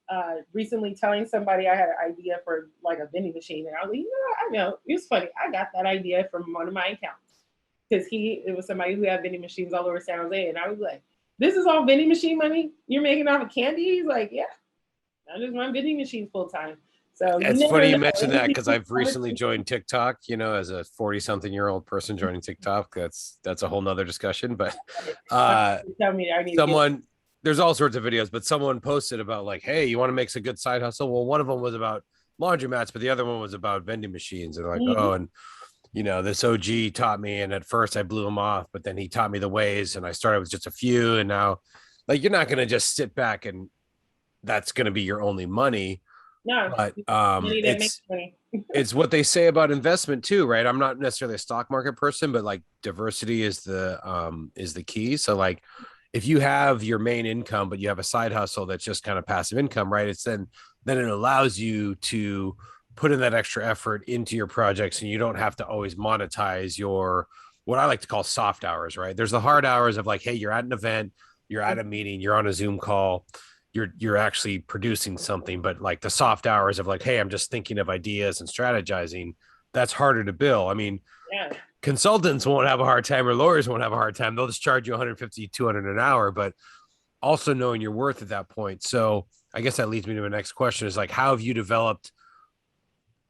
recently telling somebody I had an idea for like a vending machine. And I was like, you know, I know. It was funny. I got that idea from one of my accounts because it was somebody who had vending machines all over San Jose. And I was like, this is all vending machine money you're making off of candy? He's like, yeah, I just run vending machines full time. So it's funny you mentioned that because I've recently joined TikTok, you know, as a 40-something-year-old person joining TikTok. That's a whole nother discussion. But tell me, I need there's all sorts of videos, but someone posted about like, hey, you want to make a good side hustle? Well, one of them was about laundromats, but the other one was about vending machines. And like, oh, and this OG taught me, and at first I blew him off, but then he taught me the ways, and I started with just a few, and now, like, you're not going to just sit back and that's going to be your only money. No, But money that makes money. it's what they say about investment too, right? I'm not necessarily a stock market person, but like diversity is the key. So like if you have your main income, but you have a side hustle that's just kind of passive income, right? It's then it allows you to put in that extra effort into your projects, and you don't have to always monetize your what I like to call soft hours, right? There's the hard hours of like, hey, you're at an event, you're at a meeting, you're on a Zoom call, you're actually producing something. But like the soft hours of like, hey, I'm just thinking of ideas and strategizing, that's harder to bill. I mean, Yeah. consultants won't have a hard time, or lawyers won't have a hard time. They'll just charge you 150, 200 an hour, but also knowing your worth at that point. So I guess that leads me to my next question is like, how have you developed,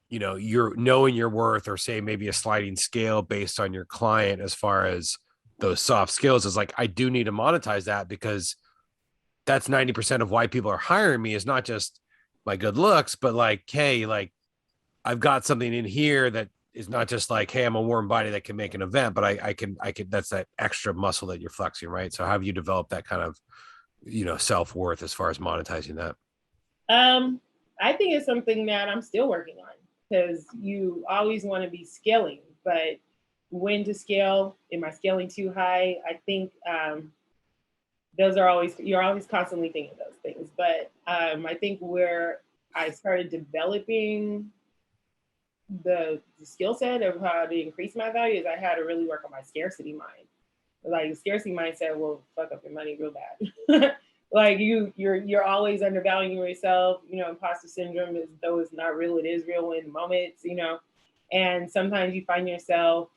you're knowing your worth, or say maybe a sliding scale based on your client as far as those soft skills is like, I do need to monetize that, because that's 90% of why people are hiring me, is not just my good looks, but like, hey, like I've got something in here that is not just like, hey, I'm a warm body that can make an event, but I can, that's that extra muscle that you're flexing, right? So how have you developed that kind of, self-worth as far as monetizing that? I think it's something that I'm still working on, because you always want to be scaling, but when to scale? Am I scaling too high? I think you're always constantly thinking those things. But I think where I started developing the skill set of how to increase my value is I had to really work on my scarcity mind. Like scarcity mindset will fuck up your money real bad. Like you're always undervaluing yourself. Imposter syndrome is, though it's not real, it is real in moments. And sometimes you find yourself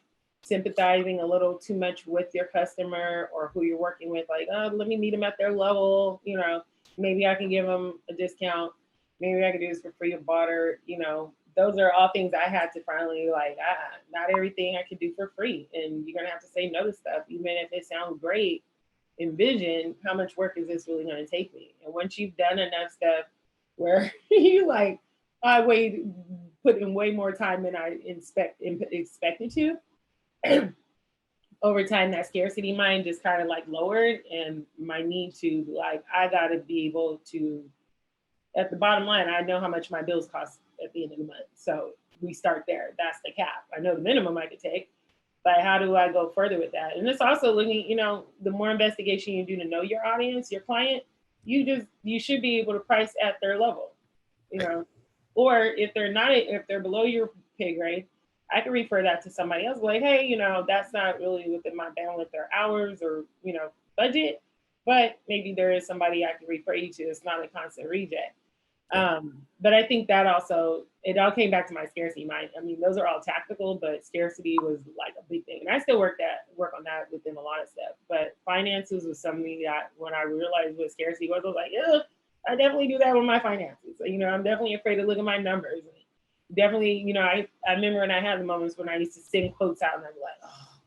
sympathizing a little too much with your customer or who you're working with, like, oh, let me meet them at their level, maybe I can give them a discount, maybe I can do this for free or barter. Those are all things I had to finally like, not everything I can do for free, and you're gonna have to say no to stuff, even if it sounds great. Envision how much work is this really going to take me, and once you've done enough stuff where you like, put in way more time than I expected to, over time, that scarcity mind just kind of like lowered, and my need to like, I got to be able to, at the bottom line, I know how much my bills cost at the end of the month. So we start there. That's the cap. I know the minimum I could take, but how do I go further with that? And it's also looking, the more investigation you do to know your audience, your client, you should be able to price at their level, or if they're below your pay grade, I can refer that to somebody else, like, hey, that's not really within my bandwidth or hours or, budget, but maybe there is somebody I can refer you to. It's not a constant reject. But I think that also, it all came back to my scarcity mind. I mean, those are all tactical, but scarcity was like a big thing. And I still work on that within a lot of stuff. But finances was something that when I realized what scarcity was, I was like, I definitely do that with my finances. I'm definitely afraid to look at my numbers. Definitely, I remember when I had the moments when I used to send quotes out and I'd be like, oh,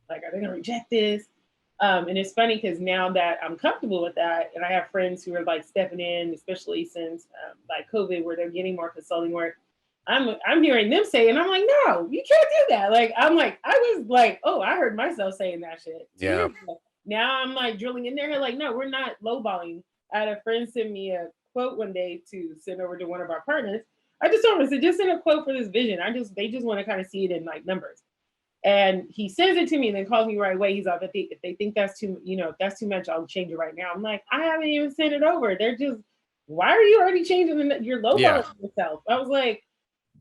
like, are they gonna reject this? And it's funny because now that I'm comfortable with that, and I have friends who are like stepping in, especially since like COVID, where they're getting more consulting work, I'm hearing them say, and I'm like, no, you can't do that. Like, I was like, oh, I heard myself saying that shit. Yeah. Now I'm like drilling in their head, like, no, we're not lowballing. I had a friend send me a quote one day to send over to one of our partners. I just told him, I said, just send a quote for this vision. They just want to kind of see it in like numbers. And he sends it to me and then calls me right away. He's like, if they think that's too, if that's too much, I'll change it right now. I'm like, I haven't even sent it over. They're just, why are you already changing your lowballing yourself? I was like,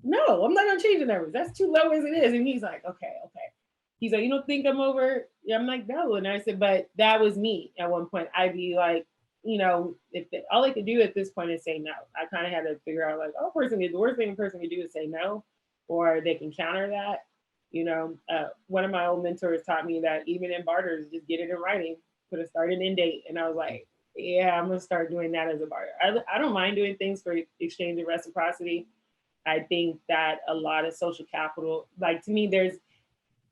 no, I'm not gonna change the numbers. That's too low as it is. And he's like, okay. He's like, you don't think I'm over? Yeah, I'm like, no. And I said, but that was me at one point. I'd be like, all I could do at this point is say no. I kind of had to figure out like, the worst thing a person can do is say no, or they can counter that. One of my old mentors taught me that even in barters, just get it in writing, put a start and end date. And I was like, yeah, I'm gonna start doing that as a barter. I don't mind doing things for exchange and reciprocity. I think that a lot of social capital, like to me, there's,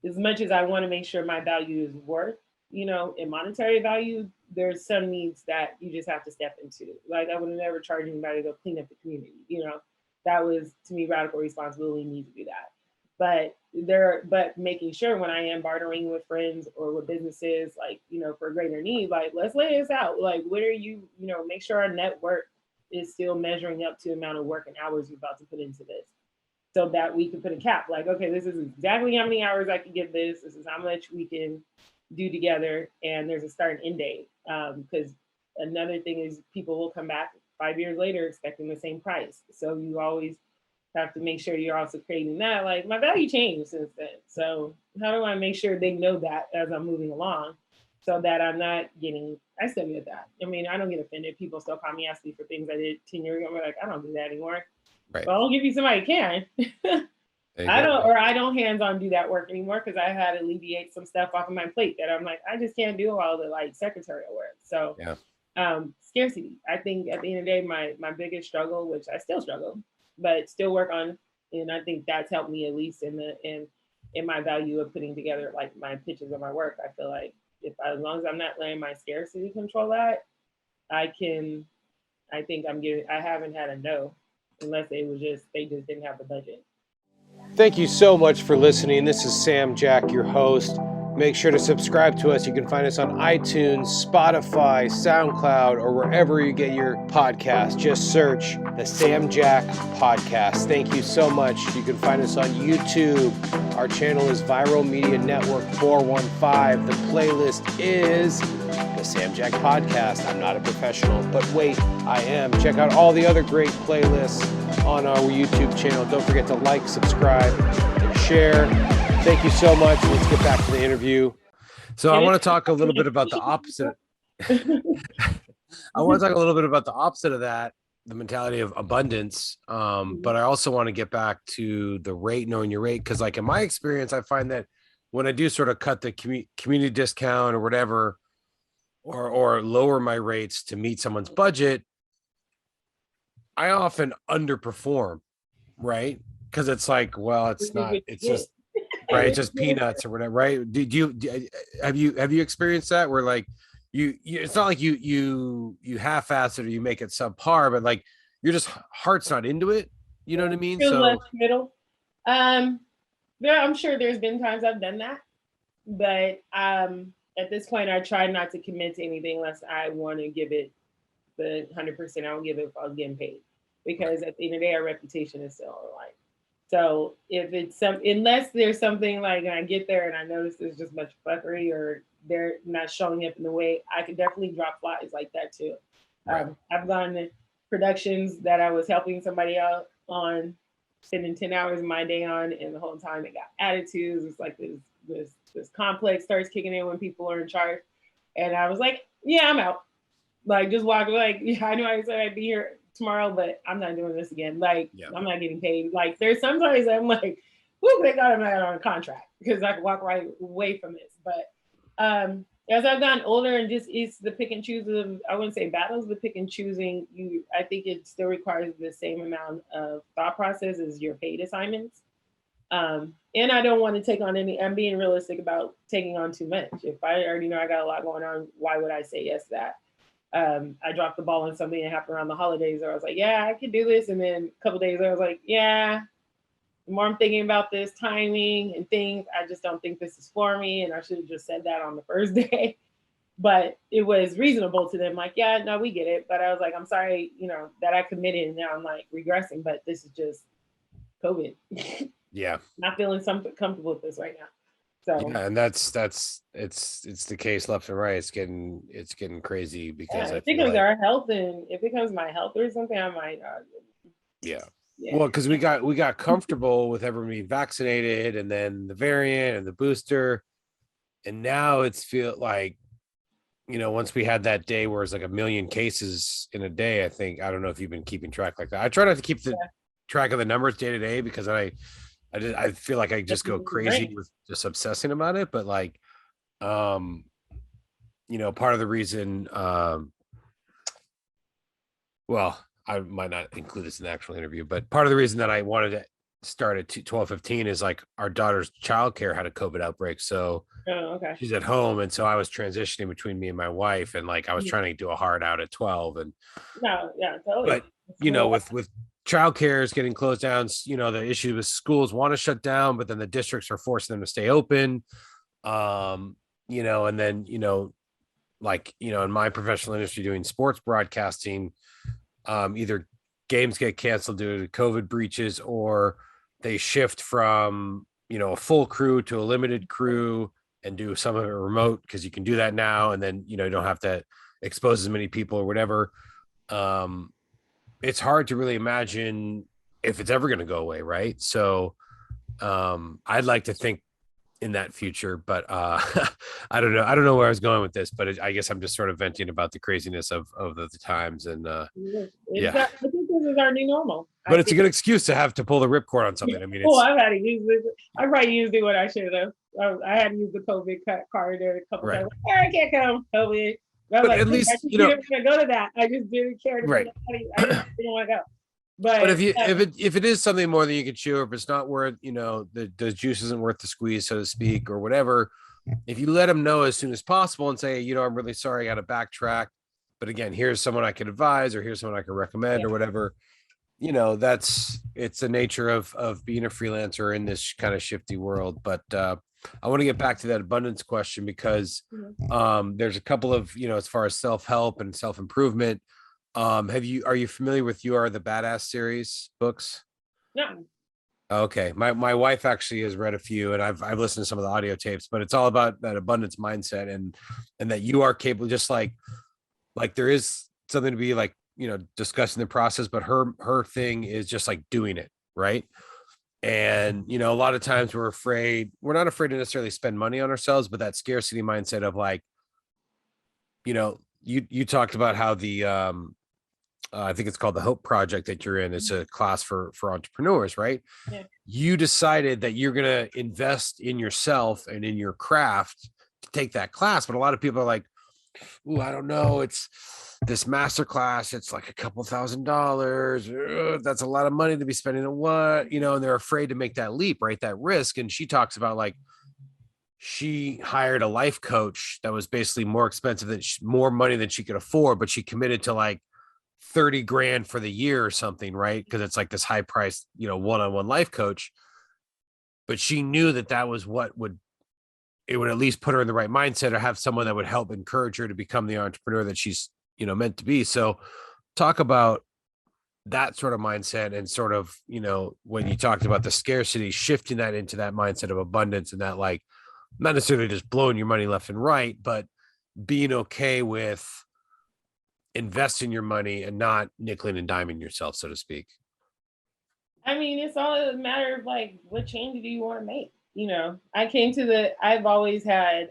as much as I want to make sure my value is worth, in monetary value, there's some needs that you just have to step into. Like I would have never charged anybody to go clean up the community. That was, to me, radical responsibility, need to do that. but making sure when I am bartering with friends or with businesses, like, for greater need, like, let's lay this out. Like, what are you, make sure our network is still measuring up to the amount of work and hours you're about to put into this, so that we can put a cap. Like, okay, this is exactly how many hours I can give this. This is how much we can do together. And there's a start and end date. Because another thing is people will come back 5 years later expecting the same price. So you always have to make sure you're also creating that. Like, my value changed since then. So how do I make sure they know that as I'm moving along, so that I'm not getting, I still get that. I mean, I don't get offended. People still call me, ask me for things I did 10 years ago. I'm like, I don't do that anymore. Right. Well, I'll give you somebody who can. I don't hands-on do that work anymore, because I had to alleviate some stuff off of my plate that I'm like, I just can't do all the like secretarial work. So scarcity. I think at the end of the day, my biggest struggle, which I still struggle, but still work on, and I think that's helped me, at least in my value of putting together like my pitches of my work. I feel like as long as I'm not letting my scarcity control that, I haven't had a no, unless they just didn't have the budget. Thank you so much for listening. This is Sam Jack, your host. Make sure to subscribe to us. You can find us on iTunes, Spotify, SoundCloud, or wherever you get your podcast. Just search the Sam Jack Podcast. Thank you so much. You can find us on YouTube. Our channel is Viral Media Network 415. The playlist is the Sam Jack Podcast. I'm not a professional, but wait, I am. Check out all the other great playlists on our YouTube channel. Don't forget to like, subscribe, and share. Thank you so much. Let's get back to the interview. So I want to talk a little bit about the opposite. I want to talk a little bit about the opposite of that, the mentality of abundance. But I also want to get back to the rate, knowing your rate. Because like in my experience, I find that when I do sort of cut the community discount or whatever, or lower my rates to meet someone's budget, I often underperform, right? Because it's like, well, it's not, it's just, right, it's just peanuts or whatever, right? Have you experienced that where like you it's not like you half-ass it or you make it subpar, but like you're just heart's not into it, you know what I mean? So less middle. I'm sure there's been times I've done that, but at this point I try not to commit to anything unless I want to give it the 100%. I won't give it if I was getting paid, because at the end of the day, our reputation is still on the line. So if it's unless there's something like, and I get there and I notice there's just much fuckery or they're not showing up in the way, I could definitely drop flies like that too. Right. I've gone to productions that I was helping somebody out on, spending 10 hours of my day on, and the whole time it got attitudes. It's like this complex starts kicking in when people are in charge. And I was like, yeah, I'm out. Like, just walk, like, yeah, I know I said I'd be here tomorrow, but I'm not doing this again. Like, I'm not getting paid. Like, there's sometimes I'm like, whoo, they got him out on a contract, because I can walk right away from this. But as I've gotten older, and just it's the pick and choose of, I wouldn't say battles, but pick and choosing, I think it still requires the same amount of thought process as your paid assignments. And I don't want to take on I'm being realistic about taking on too much. If I already know I got a lot going on, why would I say yes to that? I dropped the ball on something that happened around the holidays where I was like, yeah, I could do this. And then a couple of days later, I was like, yeah, the more I'm thinking about this timing and things, I just don't think this is for me. And I should have just said that on the first day. But it was reasonable to them. Like, yeah, no, we get it. But I was like, I'm sorry, that I committed, and now I'm like regressing, but this is just COVID. Yeah. Not feeling comfortable with this right now. So yeah, and that's it's the case left and right. It's getting crazy because it becomes our health, and it becomes my health or something. I might yeah. Well, because we got comfortable with everyone being vaccinated, and then the variant and the booster, and now it's feel like, once we had that day where it's like 1 million cases in a day. I don't know if you've been keeping track like that. I try not to keep the track of the numbers day to day, because I feel like I just go crazy with just obsessing about it. But like, part of the reason, well, I might not include this in the actual interview, but part of the reason that I wanted to start at 12:15 is like our daughter's childcare had a COVID outbreak. So she's at home. And so I was transitioning between me and my wife, and like, I was trying to do a hard out at 12, and no, yeah, totally. But childcare is getting closed down. The issue with schools want to shut down, but then the districts are forcing them to stay open. And then, in my professional industry doing sports broadcasting, either games get canceled due to COVID breaches, or they shift from, a full crew to a limited crew and do some of it remote, because you can do that now. And then, you don't have to expose as many people or whatever. It's hard to really imagine if it's ever going to go away. Right. So I'd like to think in that future, but I don't know where I was going with this, but I guess I'm just sort of venting about the craziness of the times. And I think this is our new normal. But it's a good excuse to have to pull the ripcord on something. I mean, I've had to use it. I probably used it when I should have. I had to use the COVID card there a couple times. I can't come COVID. But at least I didn't go to that. I just didn't care to be. I just didn't want to go. But if it is something more than you can chew, or if it's not worth, the juice isn't worth the squeeze, so to speak, or whatever, if you let them know as soon as possible and say, I'm really sorry, I got to backtrack, but again, here's someone I could advise, or here's someone I can recommend, or whatever, it's the nature of being a freelancer in this kind of shifty world. But I want to get back to that abundance question, because there's a couple of, as far as self-help and self-improvement. Are you familiar with You Are the Badass series books? No. Okay. My wife actually has read a few, and I've listened to some of the audio tapes, but it's all about that abundance mindset and that you are capable, just like there is something to be like, discussing the process, but her thing is just like doing it. Right. And, a lot of times we're not afraid to necessarily spend money on ourselves, but that scarcity mindset of like, you talked about how the, I think it's called the Hope Project that you're in. It's a class for entrepreneurs, right? Yeah. You decided that you're going to invest in yourself and in your craft to take that class. But a lot of people are like, "Ooh, I don't know. It's this master class. It's like $2,000. That's a lot of money to be spending on what?" And they're afraid to make that leap, right? That risk. And she talks about like, she hired a life coach that was basically more expensive, more money than she could afford, but she committed to like 30 grand for the year or something, right? Because it's like this high price, one-on-one life coach. But she knew that was what would at least put her in the right mindset, or have someone that would help encourage her to become the entrepreneur that she's, meant to be. So talk about that sort of mindset, and sort of, when you talked about the scarcity, shifting that into that mindset of abundance, and that like, not necessarily just blowing your money left and right, but being okay with investing your money and not nickeling and diming yourself, so to speak. I mean, it's all a matter of like, what change do you want to make? I've always had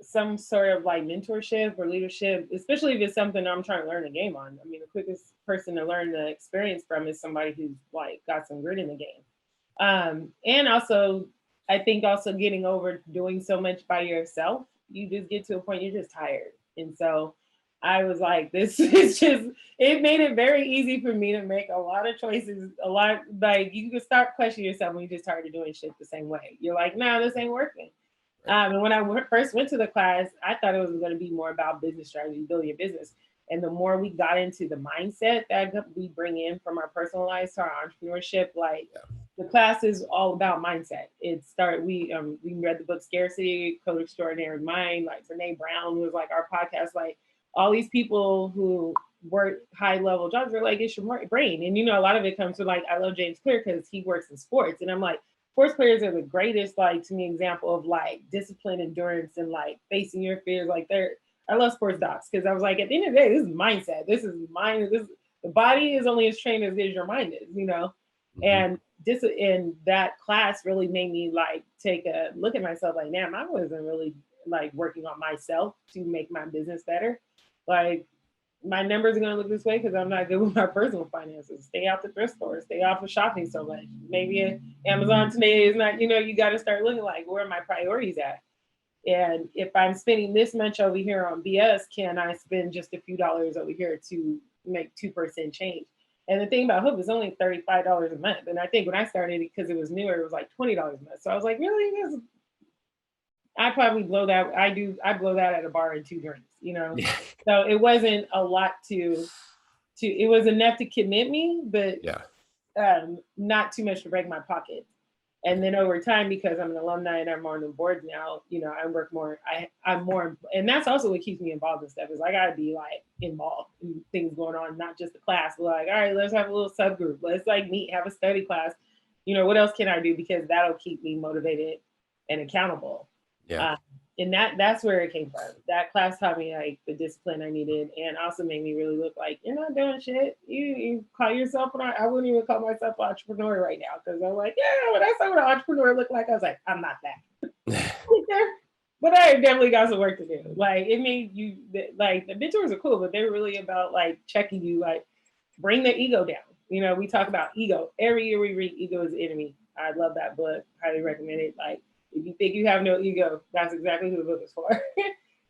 some sort of like mentorship or leadership, especially if it's something I'm trying to learn the game on. I mean, the quickest person to learn the experience from is somebody who's like got some grit in the game. And also, I think also getting over doing so much by yourself, you just get to a point you're just tired. And so I was like, this is just, it made it very easy for me to make a lot of choices, like you can start questioning yourself when you're just tired of doing shit the same way. You're like, no, this ain't working. And when I first went to the class, I thought it was going to be more about business strategy, building a business. And the more we got into the mindset that we bring in from our personal lives to our entrepreneurship, the class is all about mindset. We read the book Scarcity, Code Extraordinary Mind, like Brene Brown was like our podcast, like all these people who work high level jobs are like, it's your brain. And, a lot of it comes from like, I love James Clear because he works in sports. And I'm like, sports players are the greatest, like, to me, example of like discipline, endurance, and like facing your fears. Like I love sports docs because I was like, at the end of the day, this is mindset. This is mind. The body is only as trained as good as your mind is, Mm-hmm. And that class really made me like take a look at myself like, damn, I wasn't really like working on myself to make my business better. Like my numbers are going to look this way because I'm not good with my personal finances. Stay out the thrift store, stay off of shopping so much. Maybe Amazon today is not, you got to start looking like, where are my priorities at? And if I'm spending this much over here on BS, can I spend just a few dollars over here to make 2% change? And the thing about Hope is only $35 a month. And I think when I started, because it was newer, it was like $20 a month. So I was like, really? I probably blow that. I blow that at a bar in 2 drinks, Yeah. So it wasn't a lot it was enough to commit me, but not too much to break my pocket. And then over time, because I'm an alumni and I'm on the board now, I work more. I'm more, and that's also what keeps me involved in stuff. Is I gotta be like involved in things going on, not just the class. But like, all right, let's have a little subgroup. Let's like meet, have a study class. What else can I do? Because that'll keep me motivated and accountable. Yeah. And that's where it came from. That class taught me like the discipline I needed, and also made me really look like you're not doing shit. You call yourself I wouldn't even call myself an entrepreneur right now, because I'm like, yeah, when I saw what an entrepreneur looked like, I was like, I'm not that. But I definitely got some work to do. Like it made you like the mentors are cool, but they're really about like checking you, like bring the ego down. We talk about ego every year. We read Ego is the Enemy. I love that book. Highly recommend it. Like, if you think you have no ego, that's exactly who the book is for.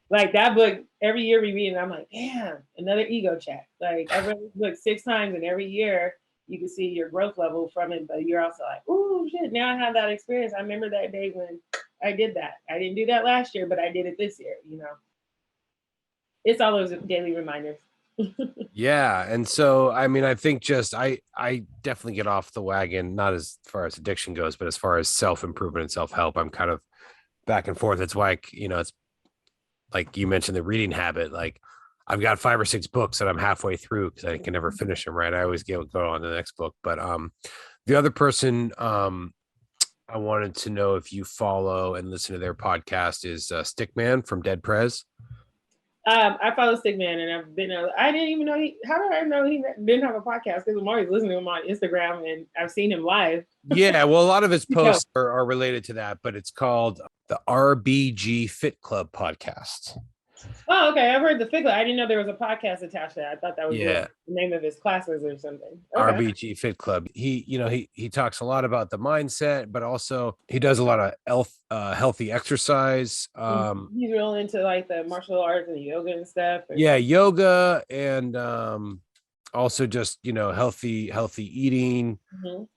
Like that book, every year we read it, and I'm like, damn, another ego check. Like I read this book 6 times, and every year you can see your growth level from it, but you're also like, oh shit, now I have that experience. I remember that day when I did that. I didn't do that last year, but I did it this year, It's all those daily reminders. Yeah. And so, I mean, I think I definitely get off the wagon, not as far as addiction goes, but as far as self-improvement and self-help, I'm kind of back and forth. It's like, it's like you mentioned the reading habit. Like I've got 5 or 6 books that I'm halfway through because I can never finish them. Right. I always go on to the next book. But the other person I wanted to know if you follow and listen to their podcast is Stickman from Dead Prez. I follow Stickman, and I didn't even know how did I know he didn't have a podcast? Because I'm always listening to him on Instagram, and I've seen him live. Yeah, well, a lot of his posts are related to that, but it's called the RBG Fit Club podcast. Oh, okay. I've heard the Fit Club. I didn't know there was a podcast attached to that. I thought that was the name of his classes or something. Okay. RBG Fit Club. He talks a lot about the mindset, but also he does a lot of healthy exercise. He's real into like the martial arts and yoga and stuff. Yeah, yoga and also just healthy eating.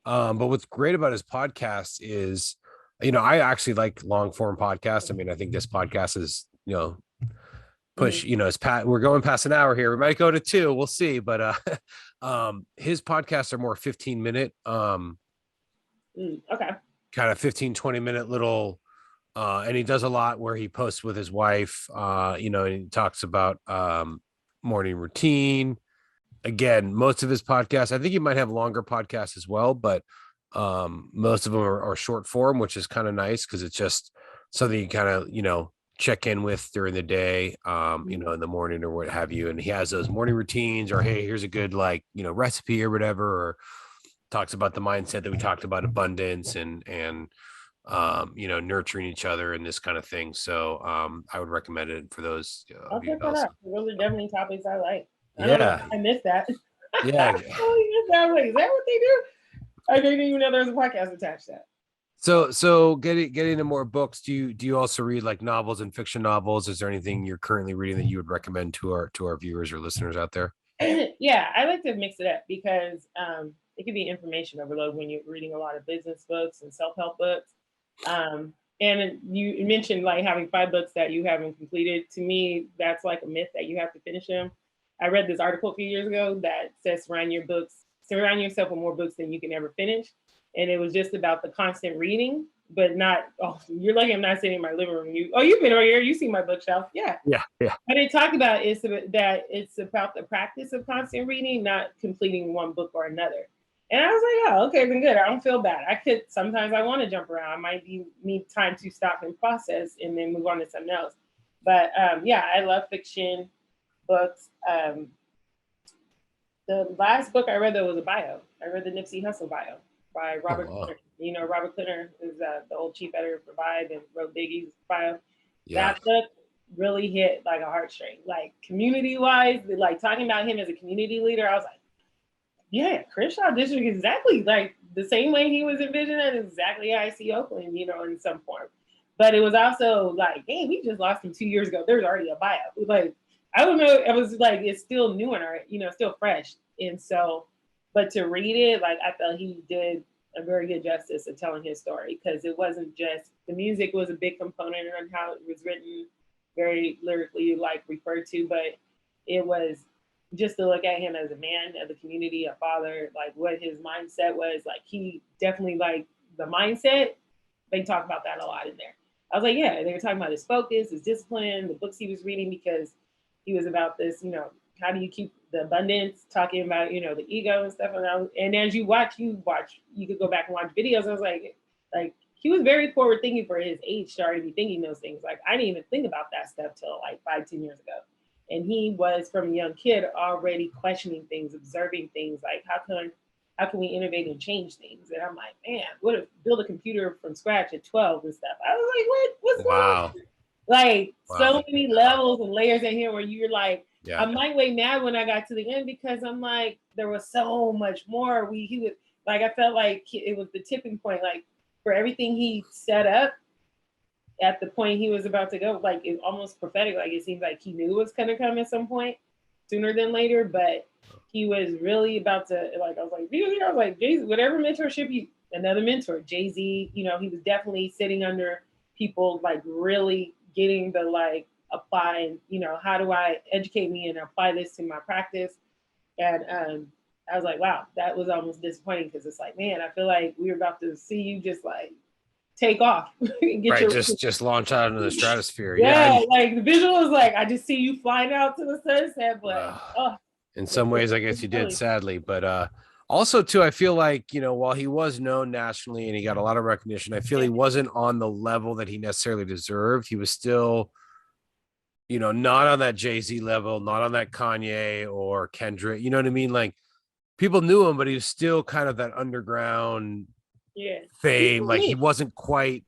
But what's great about his podcast is, I actually like long form podcasts. I mean, I think this podcast is push, we're going past an hour here. We might go to 2, we'll see. But his podcasts are more 15-minute, okay, kind of 15-20 minute little, and he does a lot where he posts with his wife, and he talks about morning routine. Again, most of his podcasts, I think he might have longer podcasts as well, but most of them are short form, which is kind of nice because it's just something you kind of check in with during the day, in the morning or what have you. And he has those morning routines, or hey, here's a good recipe or whatever, or talks about the mindset that we talked about, abundance and nurturing each other and this kind of thing. So I would recommend it for those. I'll pick that up. Those are definitely topics I like. I missed that. Yeah. I missed that. I'm like, is that what they do? I didn't even know there was a podcast attached to that. So getting into more books, do you also read like novels and fiction novels? Is there anything you're currently reading that you would recommend to our viewers or listeners out there? Yeah, I like to mix it up because it can be information overload when you're reading a lot of business books and self-help books. And you mentioned like having 5 books that you haven't completed. To me, that's like a myth that you have to finish them. I read this article a few years ago that says surround yourself with more books than you can ever finish. And it was just about the constant reading, but not, you're lucky I'm not sitting in my living room. You've been over here, you see my bookshelf. Yeah. But it talked about that it's about the practice of constant reading, not completing one book or another. And I was like, oh, okay, then good. I don't feel bad. Sometimes I want to jump around. I might need time to stop and process and then move on to something else. But I love fiction books. The last book I read, though, was a bio. I read the Nipsey Hussle bio by Robert Clinner. Robert Clinner is the old chief editor for Vibe and wrote Biggie's bio. Yeah. That book really hit like a heartstring. Like community-wise, like talking about him as a community leader, I was like, yeah, Crenshaw District is exactly like the same way he was envisioning it, exactly how I see Oakland, in some form. But it was also like, hey, we just lost him 2 years ago. There's already a bio. Like, I don't know. It was like, it's still new and still fresh. And so, but to read it, like I felt he did a very good justice of telling his story, because it wasn't just the music was a big component on how it was written, very lyrically like referred to, but it was just to look at him as a man of the community, a father, like what his mindset was. Like he definitely like the mindset. They talk about that a lot in there. I was like, yeah, they were talking about his focus, his discipline, the books he was reading because he was about this, how do you keep the abundance, talking about, the ego and stuff. And as you could go back and watch videos. I was like he was very forward thinking for his age, started to be thinking those things. Like I didn't even think about that stuff till like 5-10 years ago. And he was from a young kid already questioning things, observing things like how can we innovate and change things? And I'm like, man, what if build a computer from scratch at 12 and stuff? I was like, what's going on? Like so many levels and layers in here where you're like, I might way mad when I got to the end because I'm like, there was so much more. He was like, I felt like it was the tipping point, like for everything he set up at the point he was about to go, like it's almost prophetic. Like it seems like he knew it was gonna come at some point sooner than later, but he was really about to, like, I was like, Jay-Z, whatever mentorship another mentor, Jay-Z, he was definitely sitting under people, like really getting the, like, apply, how do I educate me and apply this to my practice? And I was like, wow, that was almost disappointing because it's like, man, I feel like we were about to see you just like take off. Just launch out into the stratosphere. Yeah, like the visual is like, I just see you flying out to the sunset, but in some ways, I guess you did, sadly. But also, too, I feel like, while he was known nationally and he got a lot of recognition, I feel he wasn't on the level that he necessarily deserved. He was still, not on that Jay-Z level, not on that Kanye or Kendrick. You know what I mean? Like, people knew him, but he was still kind of that underground fame. Like, he wasn't quite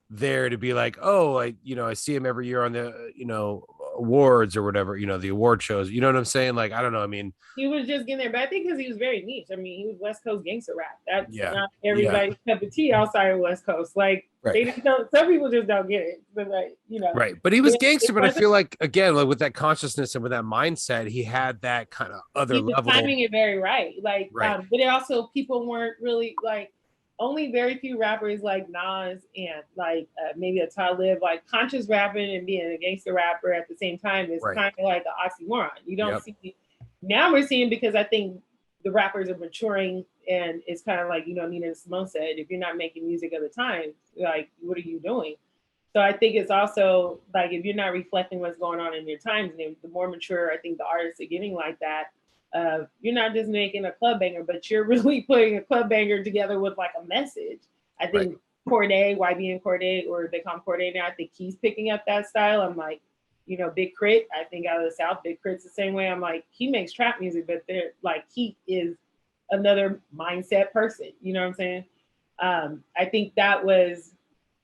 there to be like, oh, I see him every year on the, awards or whatever, the award shows, you know what I'm saying? Like, I don't know. I mean, he was just getting there, but I think because he was very niche. I mean, he was West Coast gangster rap. That's not everybody's cup of tea outside of West Coast. Like, they just don't, some people just don't get it. But like, right. But he was gangster, but I feel like, again, like with that consciousness and with that mindset, he had that kind of other level. Timing it very right. Like, but it also, people weren't really like, only very few rappers like Nas and like maybe a Talib, like conscious rapping and being a gangster rapper at the same time is kind of like an oxymoron. You don't see, now we're seeing, because I think the rappers are maturing and it's kind of like, Nina Simone said, if you're not making music at the time, like, what are you doing? So I think it's also like, if you're not reflecting what's going on in your times, and the more mature I think the artists are getting like that, you're not just making a club banger, but you're really putting a club banger together with like a message. I think Cordae, YB Cordae, or they call him Cordae now, I think he's picking up that style. I'm like, Big Crit, I think out of the South, Big Crit's the same way. I'm like, he makes trap music, but they're like, he is another mindset person. You know what I'm saying? I think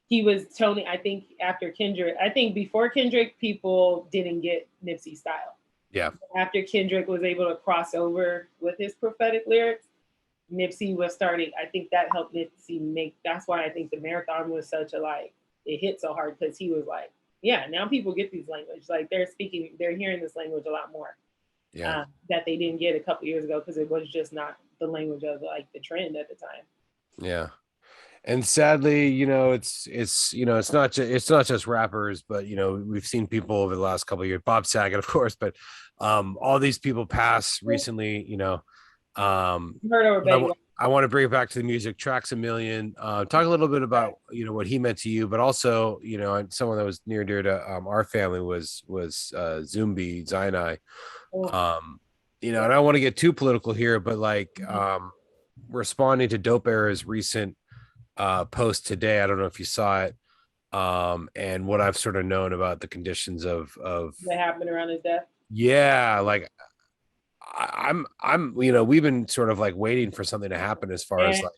he was Tony. I think after Kendrick, I think before Kendrick, people didn't get Nipsey style. Yeah. After Kendrick was able to cross over with his prophetic lyrics, Nipsey was starting. I think that helped Nipsey that's why I think the marathon was such a, like, it hit so hard, because he was like, yeah, now people get these language. Like, they're hearing this language a lot more. Yeah. That they didn't get a couple years ago, because it was just not the language of like the trend at the time. Yeah. And sadly, it's not just rappers, but we've seen people over the last couple of years, Bob Saget, of course, but all these people pass recently, I want to bring it back to the music. Tracks a Million. Talk a little bit about what he meant to you, but also someone that was near and dear to our family was Zumbi Zainai. And I don't want to get too political here, but like responding to Dope Era's recent post today, I don't know if you saw it, and what I've sort of known about the conditions of what happened around his death. Yeah, like I'm we've been sort of like waiting for something to happen as far as like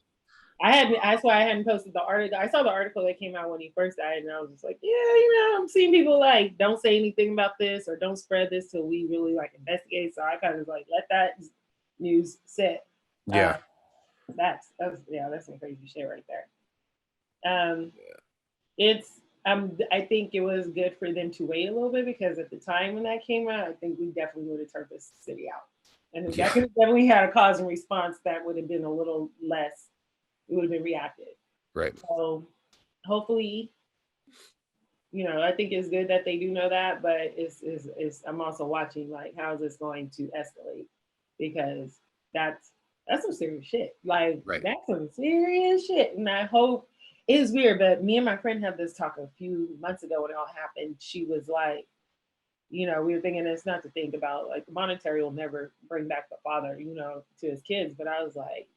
that's why I hadn't posted the article. I saw the article that came out when he first died, and I was just like, yeah, I'm seeing people like, don't say anything about this or don't spread this till we really like investigate. So I kind of like let that news sit. Yeah. That's some crazy shit right there. I think it was good for them to wait a little bit, because at the time when that came out, I think we definitely would have turned this city out. And that could have definitely had a cause and response that would have been a little less, it would have been reactive. Right. So hopefully, I think it's good that they do know that, but it's I'm also watching like how is this going to escalate, because that's some serious shit. Like Right. that's some serious shit. And I hope it is weird, but me and my friend had this talk a few months ago when it all happened. She was like, we were thinking it's not to think about like the monetary will never bring back the father, to his kids. But I was like,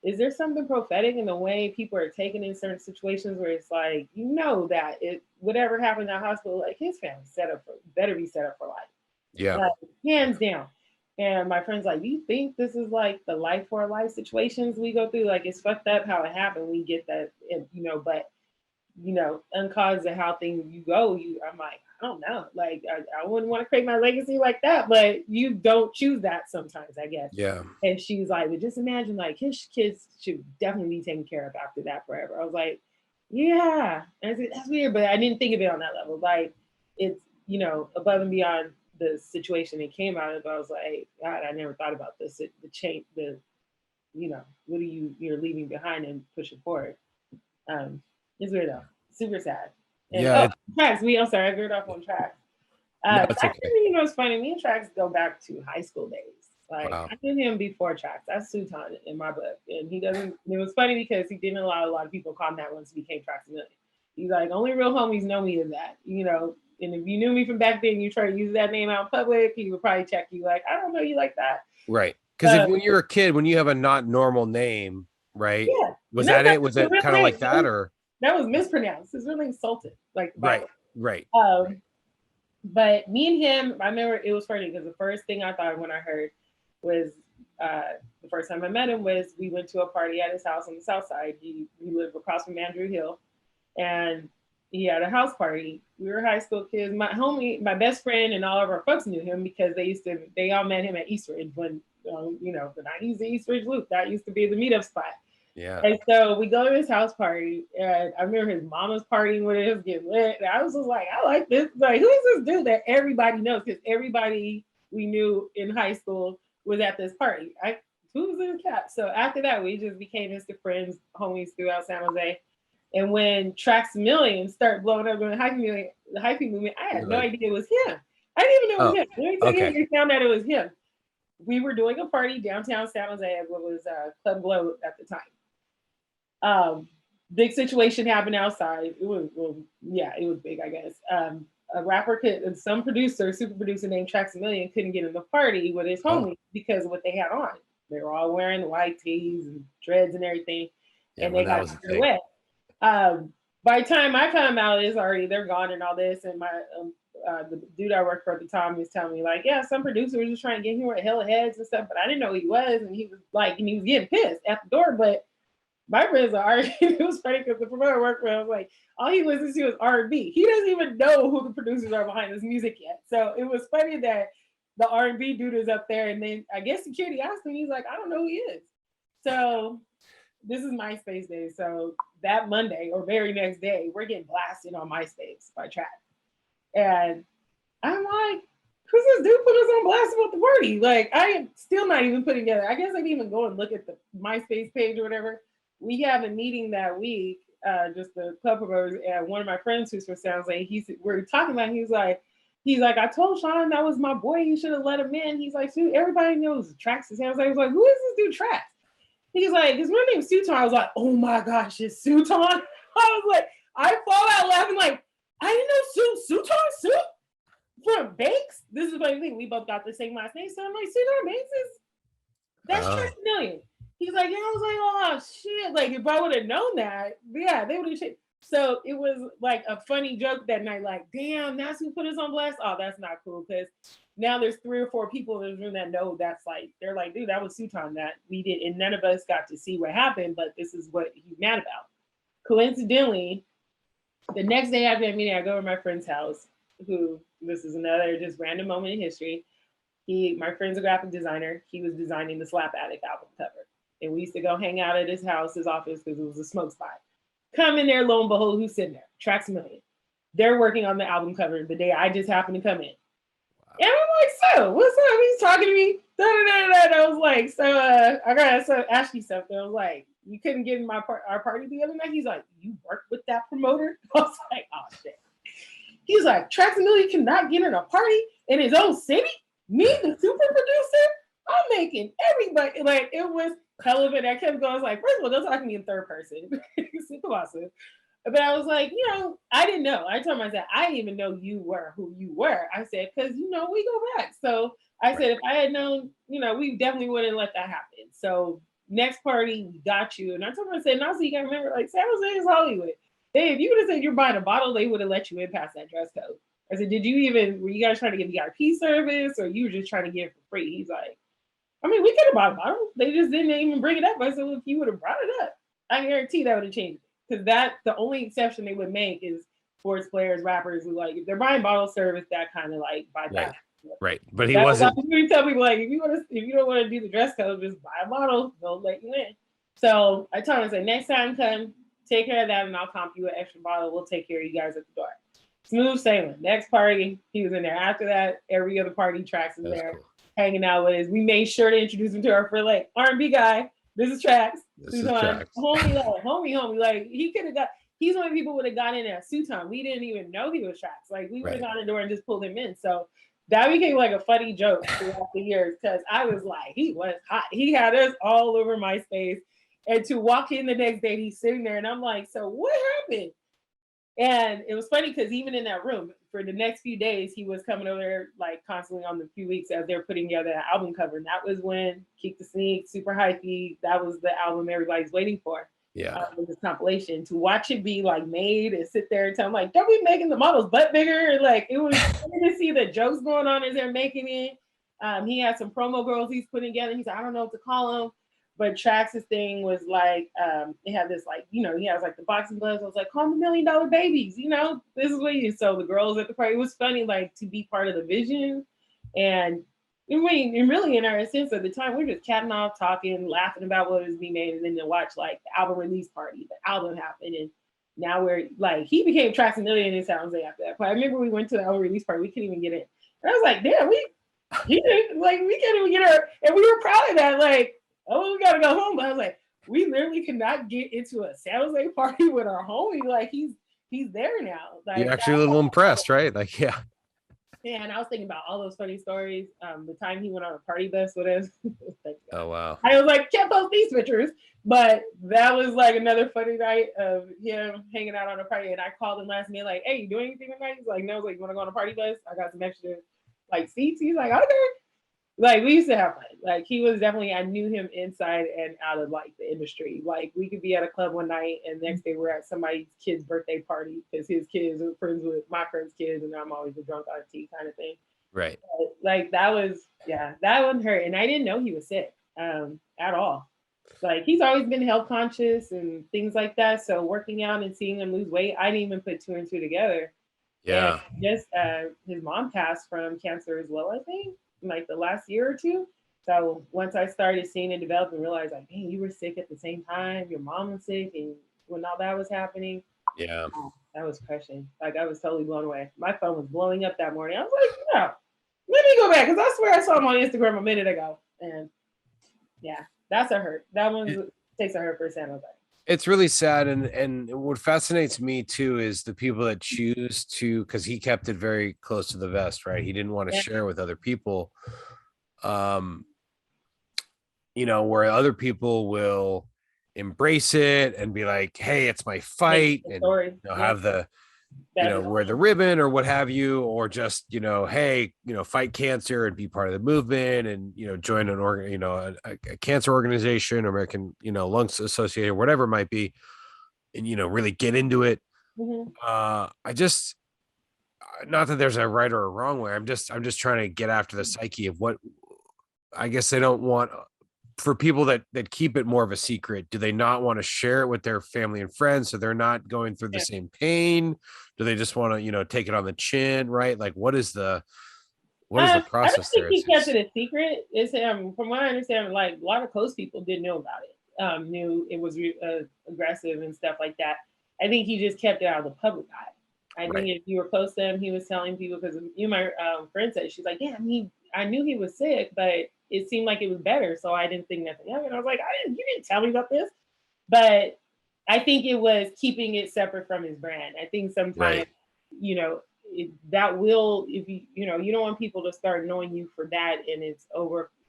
is there something prophetic in the way people are taken in certain situations where it's like, that it whatever happened in the hospital, like his family better be set up for life. Yeah. Like, hands down. And my friend's like, do you think this is like the life for life situations we go through? Like it's fucked up how it happened. We get that, but uncause of how things you go, I'm like, I don't know. Like I wouldn't want to create my legacy like that, but you don't choose that sometimes, I guess. Yeah. And she's like, but just imagine like his kids should definitely be taken care of after that forever. I was like, yeah. And I said, that's weird, but I didn't think of it on that level. Like it's, above and beyond the situation it came out of. I was like, God, I never thought about this. The change, what are you're leaving behind and pushing forward. It's weird though. Super sad. And, Yeah. Tracks. I'm sorry, I veered off on Tracks. No, it's Tracks, okay. it's funny. Me and Tracks go back to high school days. Like Wow. I knew him before Tracks. That's Sutan in my book, and he doesn't. It was funny because he didn't allow a lot of people to call him that once he became Tracks Million. He's like, only real homies know me as that, And if you knew me from back then, you try to use that name out in public, he would probably check you like, I don't know you like that. Right. Because when you're a kid, when you have a not normal name, right? Yeah. Was that it? Was it kind of like that, or that was mispronounced? His real name's Sultan, like the Bible. Right. But me and him, I remember it was funny because the first thing I thought when I heard was the first time I met him was we went to a party at his house on the south side. He lived across from Andrew Hill, and he had a house party. We were high school kids. My homie, my best friend, and all of our folks knew him because they all met him at Eastridge when the 90s, the Eastridge Loop. That used to be the meetup spot. Yeah. And so we go to his house party, and I remember his mama's partying with us, getting lit. And I was just like, I like this. Like, who is this dude that everybody knows? Because everybody we knew in high school was at this party. Who's in the cap? So after that, we just became instant friends, homies throughout San Jose. And when Tracks Million started blowing up in the hyphy movement, I had no idea it was him. I didn't even know it was him. Let me tell you, we found out it was him. We were doing a party downtown San Jose at what was Club Glow at the time. Big situation happened outside. It was big, I guess. A rapper some super producer named Tracks Million couldn't get in the party with his homies because of what they had on. They were all wearing the white tees and dreads and everything, and they got wet. By the time I come out, they're gone and all this. And my the dude I worked for at the time was telling me like, yeah, some producer was just trying to get him with hella heads and stuff, but I didn't know who he was, and he was getting pissed at the door, but. My friends are R&B. It was funny because the promoter I worked for, I was like, all he listens to is R&B. He doesn't even know who the producers are behind this music yet. So it was funny that the R&B dude is up there, and then I guess security asked him, he's like, I don't know who he is. So this is MySpace days. So that Monday or very next day, we're getting blasted on MySpace by Track. And I'm like, who's this dude put us on blast about the party? Like, I am still not even putting together. I guess I didn't even go and look at the MySpace page or whatever. We have a meeting that week, just the club promoters, and one of my friends who's from San Jose, we're talking about, he's like, I told Sean that was my boy, you should have let him in. He's like, dude, everybody knows Trax is San Jose. I was like, who is this dude Trax? He's like, his real name is Sutan. I was like, oh my gosh, it's Sutan. I was like, I fall out laughing like, I didn't know Sutan from Banks. This is the funny thing. We both got the same last name. So I'm like, Sutan Banks that's Trax Million. He's like, yeah, I was like, oh shit. Like, if I would have known that, yeah, they would have shit. So it was like a funny joke that night, like, damn, that's who put us on blast. Oh, that's not cool. Because now there's 3 or 4 people in the room that know that's like, they're like, dude, that was Sutan that we did. And none of us got to see what happened, but this is what he's mad about. Coincidentally, the next day after that meeting, I go to my friend's house, who, this is another just random moment in history. My friend's a graphic designer. He was designing the Slap Attic album cover. And we used to go hang out at his house, his office, because it was a smoke spot. Come in there, lo and behold, who's sitting there? Trax Million. They're working on the album cover the day I just happened to come in. Wow. And I'm like, so, what's up? He's talking to me. And I was like, I got to ask you something. I was like, you couldn't get in our party the other night? He's like, you work with that promoter? I was like, oh, shit. He's like, Trax Million cannot get in a party in his own city? Me, the super producer? I'm making everybody, like, it was hell of it. I kept going, I was like, first of all, don't talk to me in third person. Super awesome. But I was like, I didn't know. I told myself, I didn't even know you were who you were. I said, because, we go back. So I said, if I had known, we definitely wouldn't let that happen. So next party, we got you. And I told myself, now so you got to remember, like, San Jose is Hollywood. Hey, if you would have said you're buying a bottle, they would have let you in past that dress code. I said, were you guys trying to get VIP service or you were just trying to get it for free? He's like, I mean, we could have bought a bottle. They just didn't even bring it up. I said, well, if you would have brought it up, I guarantee that would have changed it. Because the only exception they would make is sports players, rappers who, like, if they're buying bottle service, that kind of like bypass. Right. But he wasn't. You tell people, like, if you don't want to do the dress code, just buy a bottle. They'll let you in. So I told him, I said, next time come, take care of that, and I'll comp you an extra bottle. We'll take care of you guys at the door. Smooth sailing. Next party, he was in there. After that, every other party, Trax was there, hanging out with us. We made sure to introduce him to our friend, like, R&B guy. This is Trax. This is Trax. Homie. Like, he's one of the people would have got in at suit on. We didn't even know he was Trax. Like, we would have gone in the door and just pulled him in. So that became like a funny joke throughout the years because I was like, he was hot. He had us all over MySpace. And to walk in the next day, he's sitting there and I'm like, so what happened? And it was funny because even in that room, for the next few days, he was coming over there like constantly on the few weeks as they're putting together that album cover. And that was when Keep the Sneak, Super Hypey, that was the album everybody's waiting for. Yeah. This compilation. To watch it be like made and sit there and tell him, like, don't be making the models butt bigger. And, like, it was funny to see the jokes going on as they're making it. He had some promo girls he's putting together. He's like, I don't know what to call them. But Trax's thing was like, it had this, like, he has like the boxing gloves. I was like, call them $1 million babies. This is what you. So the girls at the party, it was funny, like, to be part of the vision. And really, in our sense at the time, we were just catting off, talking, laughing about what was being made, and then to watch like the album release party, the album happened, and now we're like, he became Trax Million in San Jose after that. But I remember we went to the album release party, we couldn't even get in. And I was like, damn, we can't even get her, and we were proud of that. Like, oh, we gotta go home. But I was like, we literally could not get into a San Jose party with our homie. Like, he's there now. Like, you're actually a little impressed, right? Like, yeah. Yeah, and I was thinking about all those funny stories. The time he went on a party bus with us. Oh, wow. I was like, can't post these pictures. But that was like another funny night of him hanging out on a party. And I called him last minute, like, hey, you doing anything tonight? He's like, no. I was like, you want to go on a party bus? I got some extra, like, seats. He's like, okay. Like, we used to have fun. Like, he was definitely, I knew him inside and out of, like, the industry. Like, we could be at a club one night and next day we're at somebody's kid's birthday party because his kids are friends with my friend's kids and I'm always a drunk auntie kind of thing. Right. But, like, that wouldn't hurt. And I didn't know he was sick at all. Like, he's always been health conscious and things like that. So working out and seeing him lose weight, I didn't even put two and two together. Yeah. And just his mom passed from cancer as well, I think. Like the last year or two. So once I started seeing it develop and realized, like, hey, you were sick at the same time, your mom was sick, and when all that was happening, yeah, that was crushing. Like, I was totally blown away. My phone was blowing up that morning. I was like, no, let me go back, because I swear I saw him on Instagram a minute ago. And yeah, that's a hurt. That one takes a hurt for San Jose. It's really sad, and what fascinates me too is the people that choose to, because he kept it very close to the vest, right? He didn't want to share with other people, where other people will embrace it and be like, hey, it's my fight, and have the wear the ribbon or what have you, or just hey, fight cancer and be part of the movement, and join an a cancer organization or American Lungs Association, whatever it might be, and really get into it. Mm-hmm. I just, not that there's a right or a wrong way, I'm just trying to get after the psyche of what I guess they don't want. For people that keep it more of a secret, do they not want to share it with their family and friends so they're not going through the same pain? Do they just want to, take it on the chin, right? Like, what is the process there? I don't think he kept it a secret. It's from what I understand, like, a lot of close people didn't know about it. Knew it was aggressive and stuff like that. I think he just kept it out of the public eye. I think if you were close to him, he was telling people, because my friend said, she's like, yeah, I knew he was sick, but it seemed like it was better, so I didn't think nothing of it. I was like, you didn't tell me about this. But I think it was keeping it separate from his brand. I think sometimes, that will, if you know, you don't want people to start knowing you for that, and it's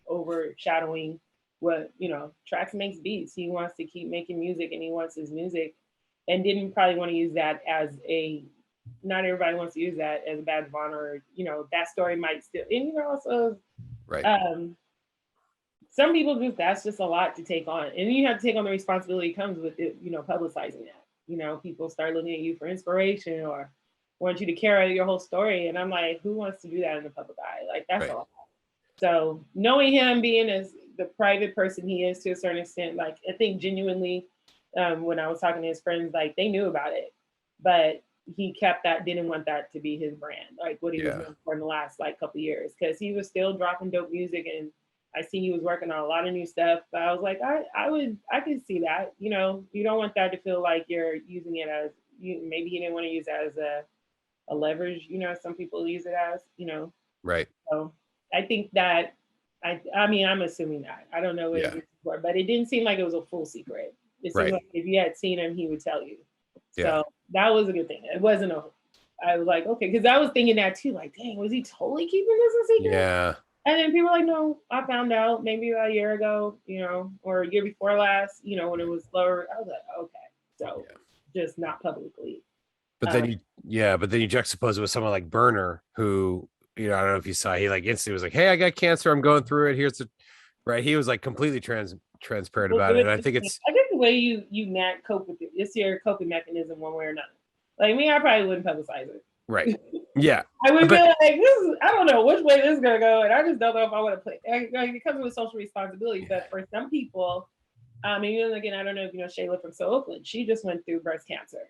overshadowing what, you know, Trax makes beats. He wants to keep making music, and he wants his music, and didn't probably want to use that as a, not everybody wants to use that as a badge of honor. You know, that story might still, and you know, also, Right. Some people just, that's just a lot to take on, and you have to take on the responsibility that comes with it, you know, publicizing that. You know, people start looking at you for inspiration or want you to carry your whole story, and I'm like, who wants to do that in the public eye? Like, that's Right. a lot. So knowing him, being as the private person he is to a certain extent, like, I think genuinely, when I was talking to his friends, like, they knew about it, but he kept that, didn't want that to be his brand, like what he was known for in the last like couple of years, because he was still dropping dope music, and I see he was working on a lot of new stuff. But I was like, I could see that. You know, you don't want that to feel like you're using it as, you maybe he didn't want to use it as a leverage. You know, some people use it as, you know. Right. So I think that I mean, I'm assuming that. I don't know what it is for, but it didn't seem like it was a full secret. It seemed like if you had seen him, he would tell you. So that was a good thing. It wasn't a, I was like, okay, because I was thinking that too, like, dang, was he totally keeping this a secret? Yeah. And then people were like, no, I found out maybe a year ago, you know, or a year before last, you know, when it was lower. I was like, okay, so just not publicly. But then you juxtapose it with someone like Burner, who, you know, I don't know if you saw, he like instantly was like, hey, I got cancer, I'm going through it. Here's the right. He was like completely transparent about it. And I think the way you cope with it, it's your coping mechanism one way or another. Like me, I probably wouldn't publicize it. Right. Yeah. I would be like, I don't know which way this is gonna go, and I just don't know if I want to play. It comes with social responsibility, but for some people, and even again, I don't know if you know Shayla from Oakland. She just went through breast cancer.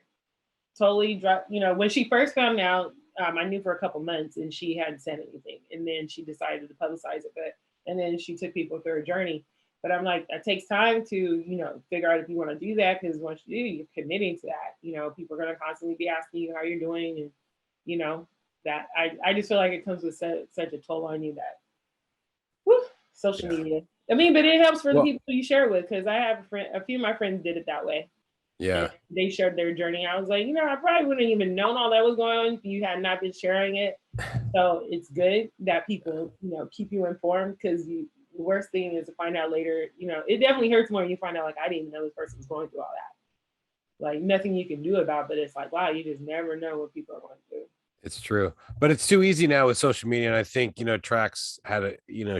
Totally dropped. You know, when she first found out, I knew for a couple months, and she hadn't said anything, and then she decided to publicize it. And then she took people through her journey. But I'm like, that takes time to, you know, figure out if you want to do that, because once you do, you're committing to that. You know, people are going to constantly be asking you how you're doing, and you know, that I just feel like it comes with such a toll on you that social media. I mean, but it helps for the people you share it with, because I have a few of my friends did it that way. Yeah. They shared their journey. I was like, you know, I probably wouldn't even known all that was going on if you had not been sharing it. So it's good that people, you know, keep you informed, because the worst thing is to find out later, you know, it definitely hurts more when you find out, like, I didn't even know this person was going through all that. Like, nothing you can do about, but it's like, wow, you just never know what people are going through. It's true, but it's too easy now with social media. And I think, you know, Trax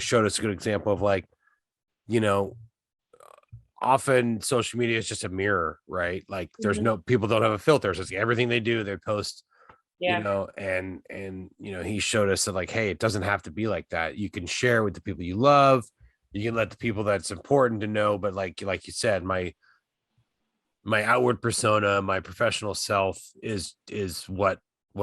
showed us a good example of, like, you know, often social media is just a mirror, right? Like there's no, people don't have a filter. So it's everything they do, they post, you know, and, you know, he showed us that, like, hey, it doesn't have to be like that. You can share with the people you love. You can let the people that's important to know. But like you said, my outward persona, my professional self is what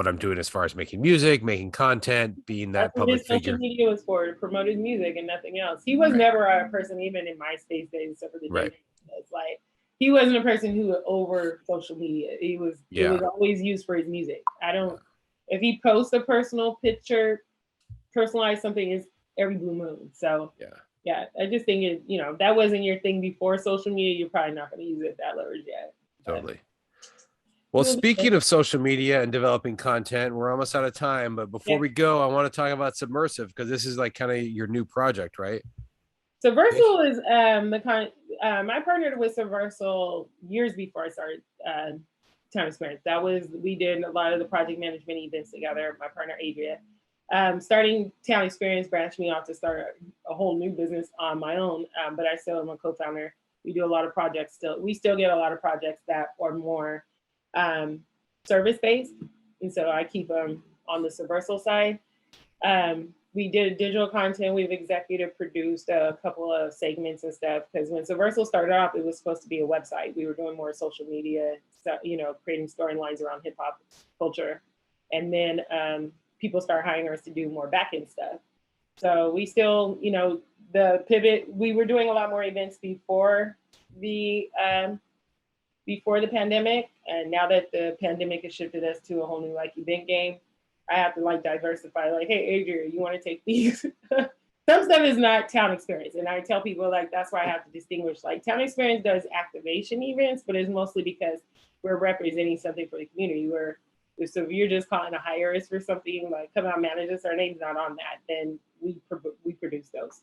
I'm doing as far as making music, making content, being that public figure. Social media was for, promoted music and nothing else. He was never a person, even in MySpace days, except for the days. It's like, he wasn't a person who would over social media. It was always used for his music. If he posts a personal picture, personalized something, is every blue moon. So I just think it, you know, that wasn't your thing before social media. You're probably not going to use it that leverage yet. Totally. Well, speaking of social media and developing content, we're almost out of time. But before we go, I want to talk about Submersive, because this is like kind of your new project, right? Subversal is I partnered with Subversal years before I started Town Experience. We did a lot of the project management events together. My partner Adria. Starting Town Experience branched me off to start a whole new business on my own. But I still am a co-founder. We do a lot of projects still. We still get a lot of projects that are more service-based, and so I keep them on the Subversal side. We did digital content. We've executive produced a couple of segments and stuff, because when Subversal started off, it was supposed to be a website. We were doing more social media, so, you know, creating storylines around hip hop culture, and then people started hiring us to do more back-end stuff. So we still, you know, the pivot. We were doing a lot more events before the pandemic, and now that the pandemic has shifted us to a whole new like event game, I have to like diversify. Like, hey, Adria, you want to take these? Some stuff is not Town Experience, and I tell people, like, that's why I have to distinguish. Like, Town Experience does activation events, but it's mostly because we're representing something for the community. So if you're just calling a hirist for something like come out manage this, our name's not on that, then we produce those.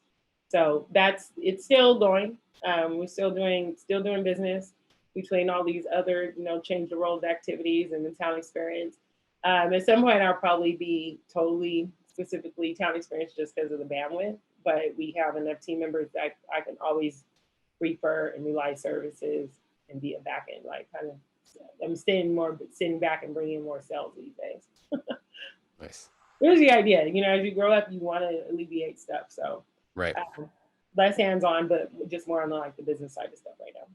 So it's still going. We're still doing business between all these other, change the roles activities and the town experience. At some point, I'll probably be totally specifically town experience just because of the bandwidth, but we have enough team members that I can always refer and rely services and be a back end, like kind of, I'm sitting back and bringing in more sales these days. Nice. Here's the idea, as you grow up, you want to alleviate stuff. So right. Less hands-on, but just more on the business side of stuff right now.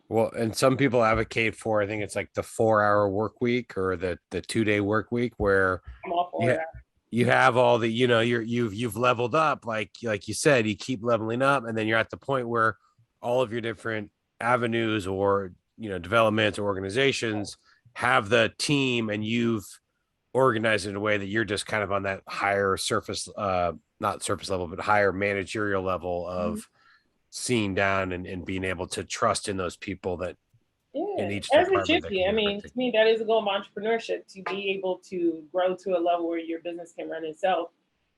Well, and some people advocate for, I think it's like the 4-hour work week or the 2-day work week where I'm all for that. You have all the, you've leveled up, like you said, you keep leveling up, and then you're at the point where all of your different avenues or, developments or organizations have the team, and you've organized it in a way that you're just kind of on that higher surface, not surface level, but higher managerial level of seeing down and being able to trust in those people that in each department. I mean, to me, that is a goal of entrepreneurship, to be able to grow to a level where your business can run itself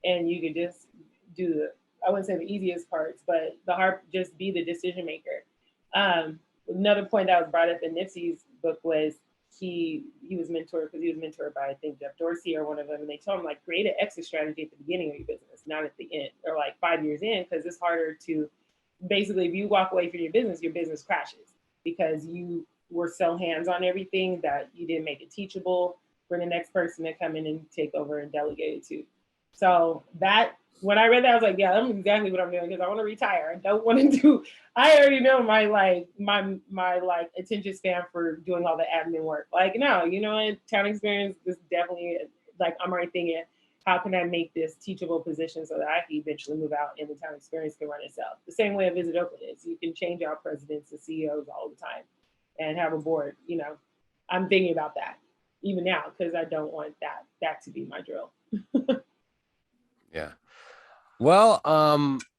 and you can just do I wouldn't say the easiest parts, but the hard, just be the decision maker. Another point that was brought up in Nipsey's book was he was mentored by, I think, Jeff Dorsey or one of them. And they told him, like, create an exit strategy at the beginning of your business, not at the end or like 5 years in, because it's harder to basically, if you walk away from your business crashes because you were so hands on everything that you didn't make it teachable for the next person to come in and take over and delegate it to. So that, when I read that, I was like, yeah, that's exactly what I'm doing, because I want to retire. I don't want to do, I already know my attention span for doing all the admin work. Like, no, town experience is definitely, like, I'm already thinking, how can I make this teachable position so that I can eventually move out and the town experience can run itself? The same way a Visit Oakland is. You can change out presidents and CEOs all the time and have a board. I'm thinking about that even now because I don't want that to be my drill. Yeah. Well,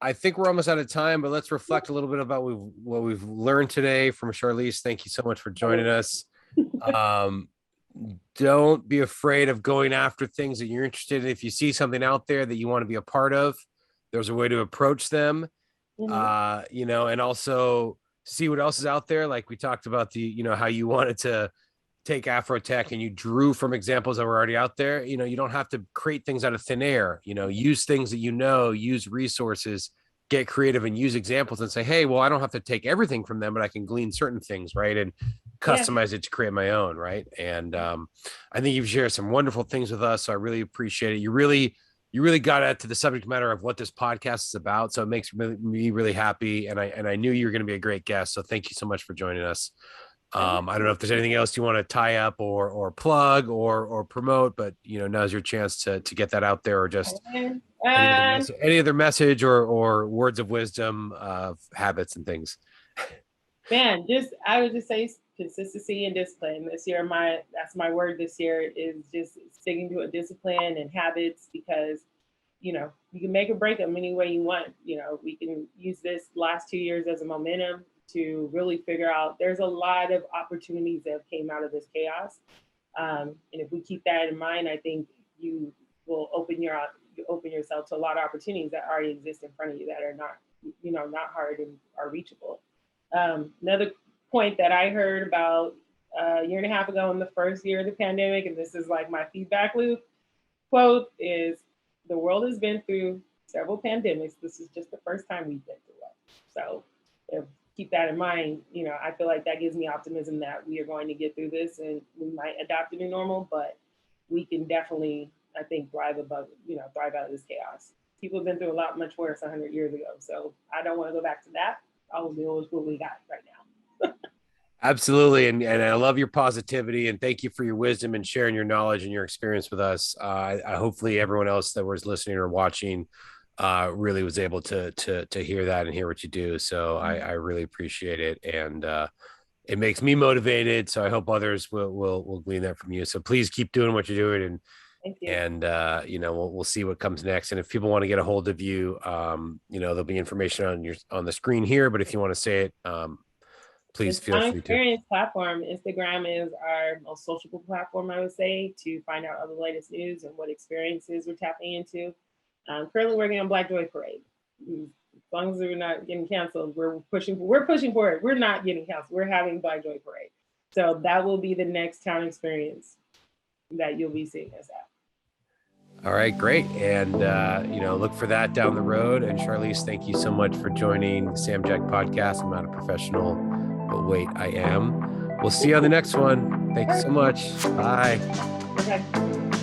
I think we're almost out of time, but let's reflect a little bit about what we've learned today from Charlese. Thank you so much for joining us. Don't be afraid of going after things that you're interested in. If you see something out there that you want to be a part of, there's a way to approach them, and also see what else is out there. Like we talked about how you wanted to take Afrotech and you drew from examples that were already out there. You don't have to create things out of thin air, use things that, use resources, get creative and use examples and say, hey, well, I don't have to take everything from them, but I can glean certain things. Right. And customize it to create my own. Right. And I think you've shared some wonderful things with us. So I really appreciate it. You really got at to the subject matter of what this podcast is about. So it makes me really happy. And I knew you were going to be a great guest. So thank you so much for joining us. I don't know if there's anything else you want to tie up or plug or promote, but now's your chance to get that out there, or just any other message or words of wisdom of habits and things. Man, I would just say consistency and discipline. This year, that's my word this year, is just sticking to a discipline and habits, because you can make or break them any way you want. We can use this last 2 years as a momentum to really figure out there's a lot of opportunities that came out of this chaos. And if we keep that in mind, I think you will open yourself to a lot of opportunities that already exist in front of you that are not hard and are reachable. Another point that I heard about a year and a half ago in the first year of the pandemic, and this is like my feedback loop quote, is the world has been through several pandemics. This is just the first time we've been through one. So keep that in mind. I feel like that gives me optimism that we are going to get through this, and we might adopt a new normal, but we can definitely, I think, thrive out of this chaos. People have been through a lot much worse 100 years ago. So I don't want to go back to that. I'll deal with what we got right now. Absolutely. And I love your positivity, and thank you for your wisdom and sharing your knowledge and your experience with us. I hopefully everyone else that was listening or watching really was able to hear that and hear what you do. So I really appreciate it. And it makes me motivated. So I hope others will glean that from you. So please keep doing what you're doing. Thank you. And we'll see what comes next. And if people want to get a hold of you, there'll be information on the screen here, but if you want to say it please The feel Town free to. Experience platform, Instagram is our most sociable platform, I would say, to find out all the latest news and what experiences we're tapping into. I'm currently working on Black Joy Parade. As long as we're not getting canceled, we're pushing for it. We're not getting canceled. We're having Black Joy Parade. So that will be the next town experience that you'll be seeing us at. All right, great. And, look for that down the road. And Charlese, thank you so much for joining the Sam Jack podcast. I'm not a professional, but wait, I am. We'll see you on the next one. Thank you so much. Bye. Okay.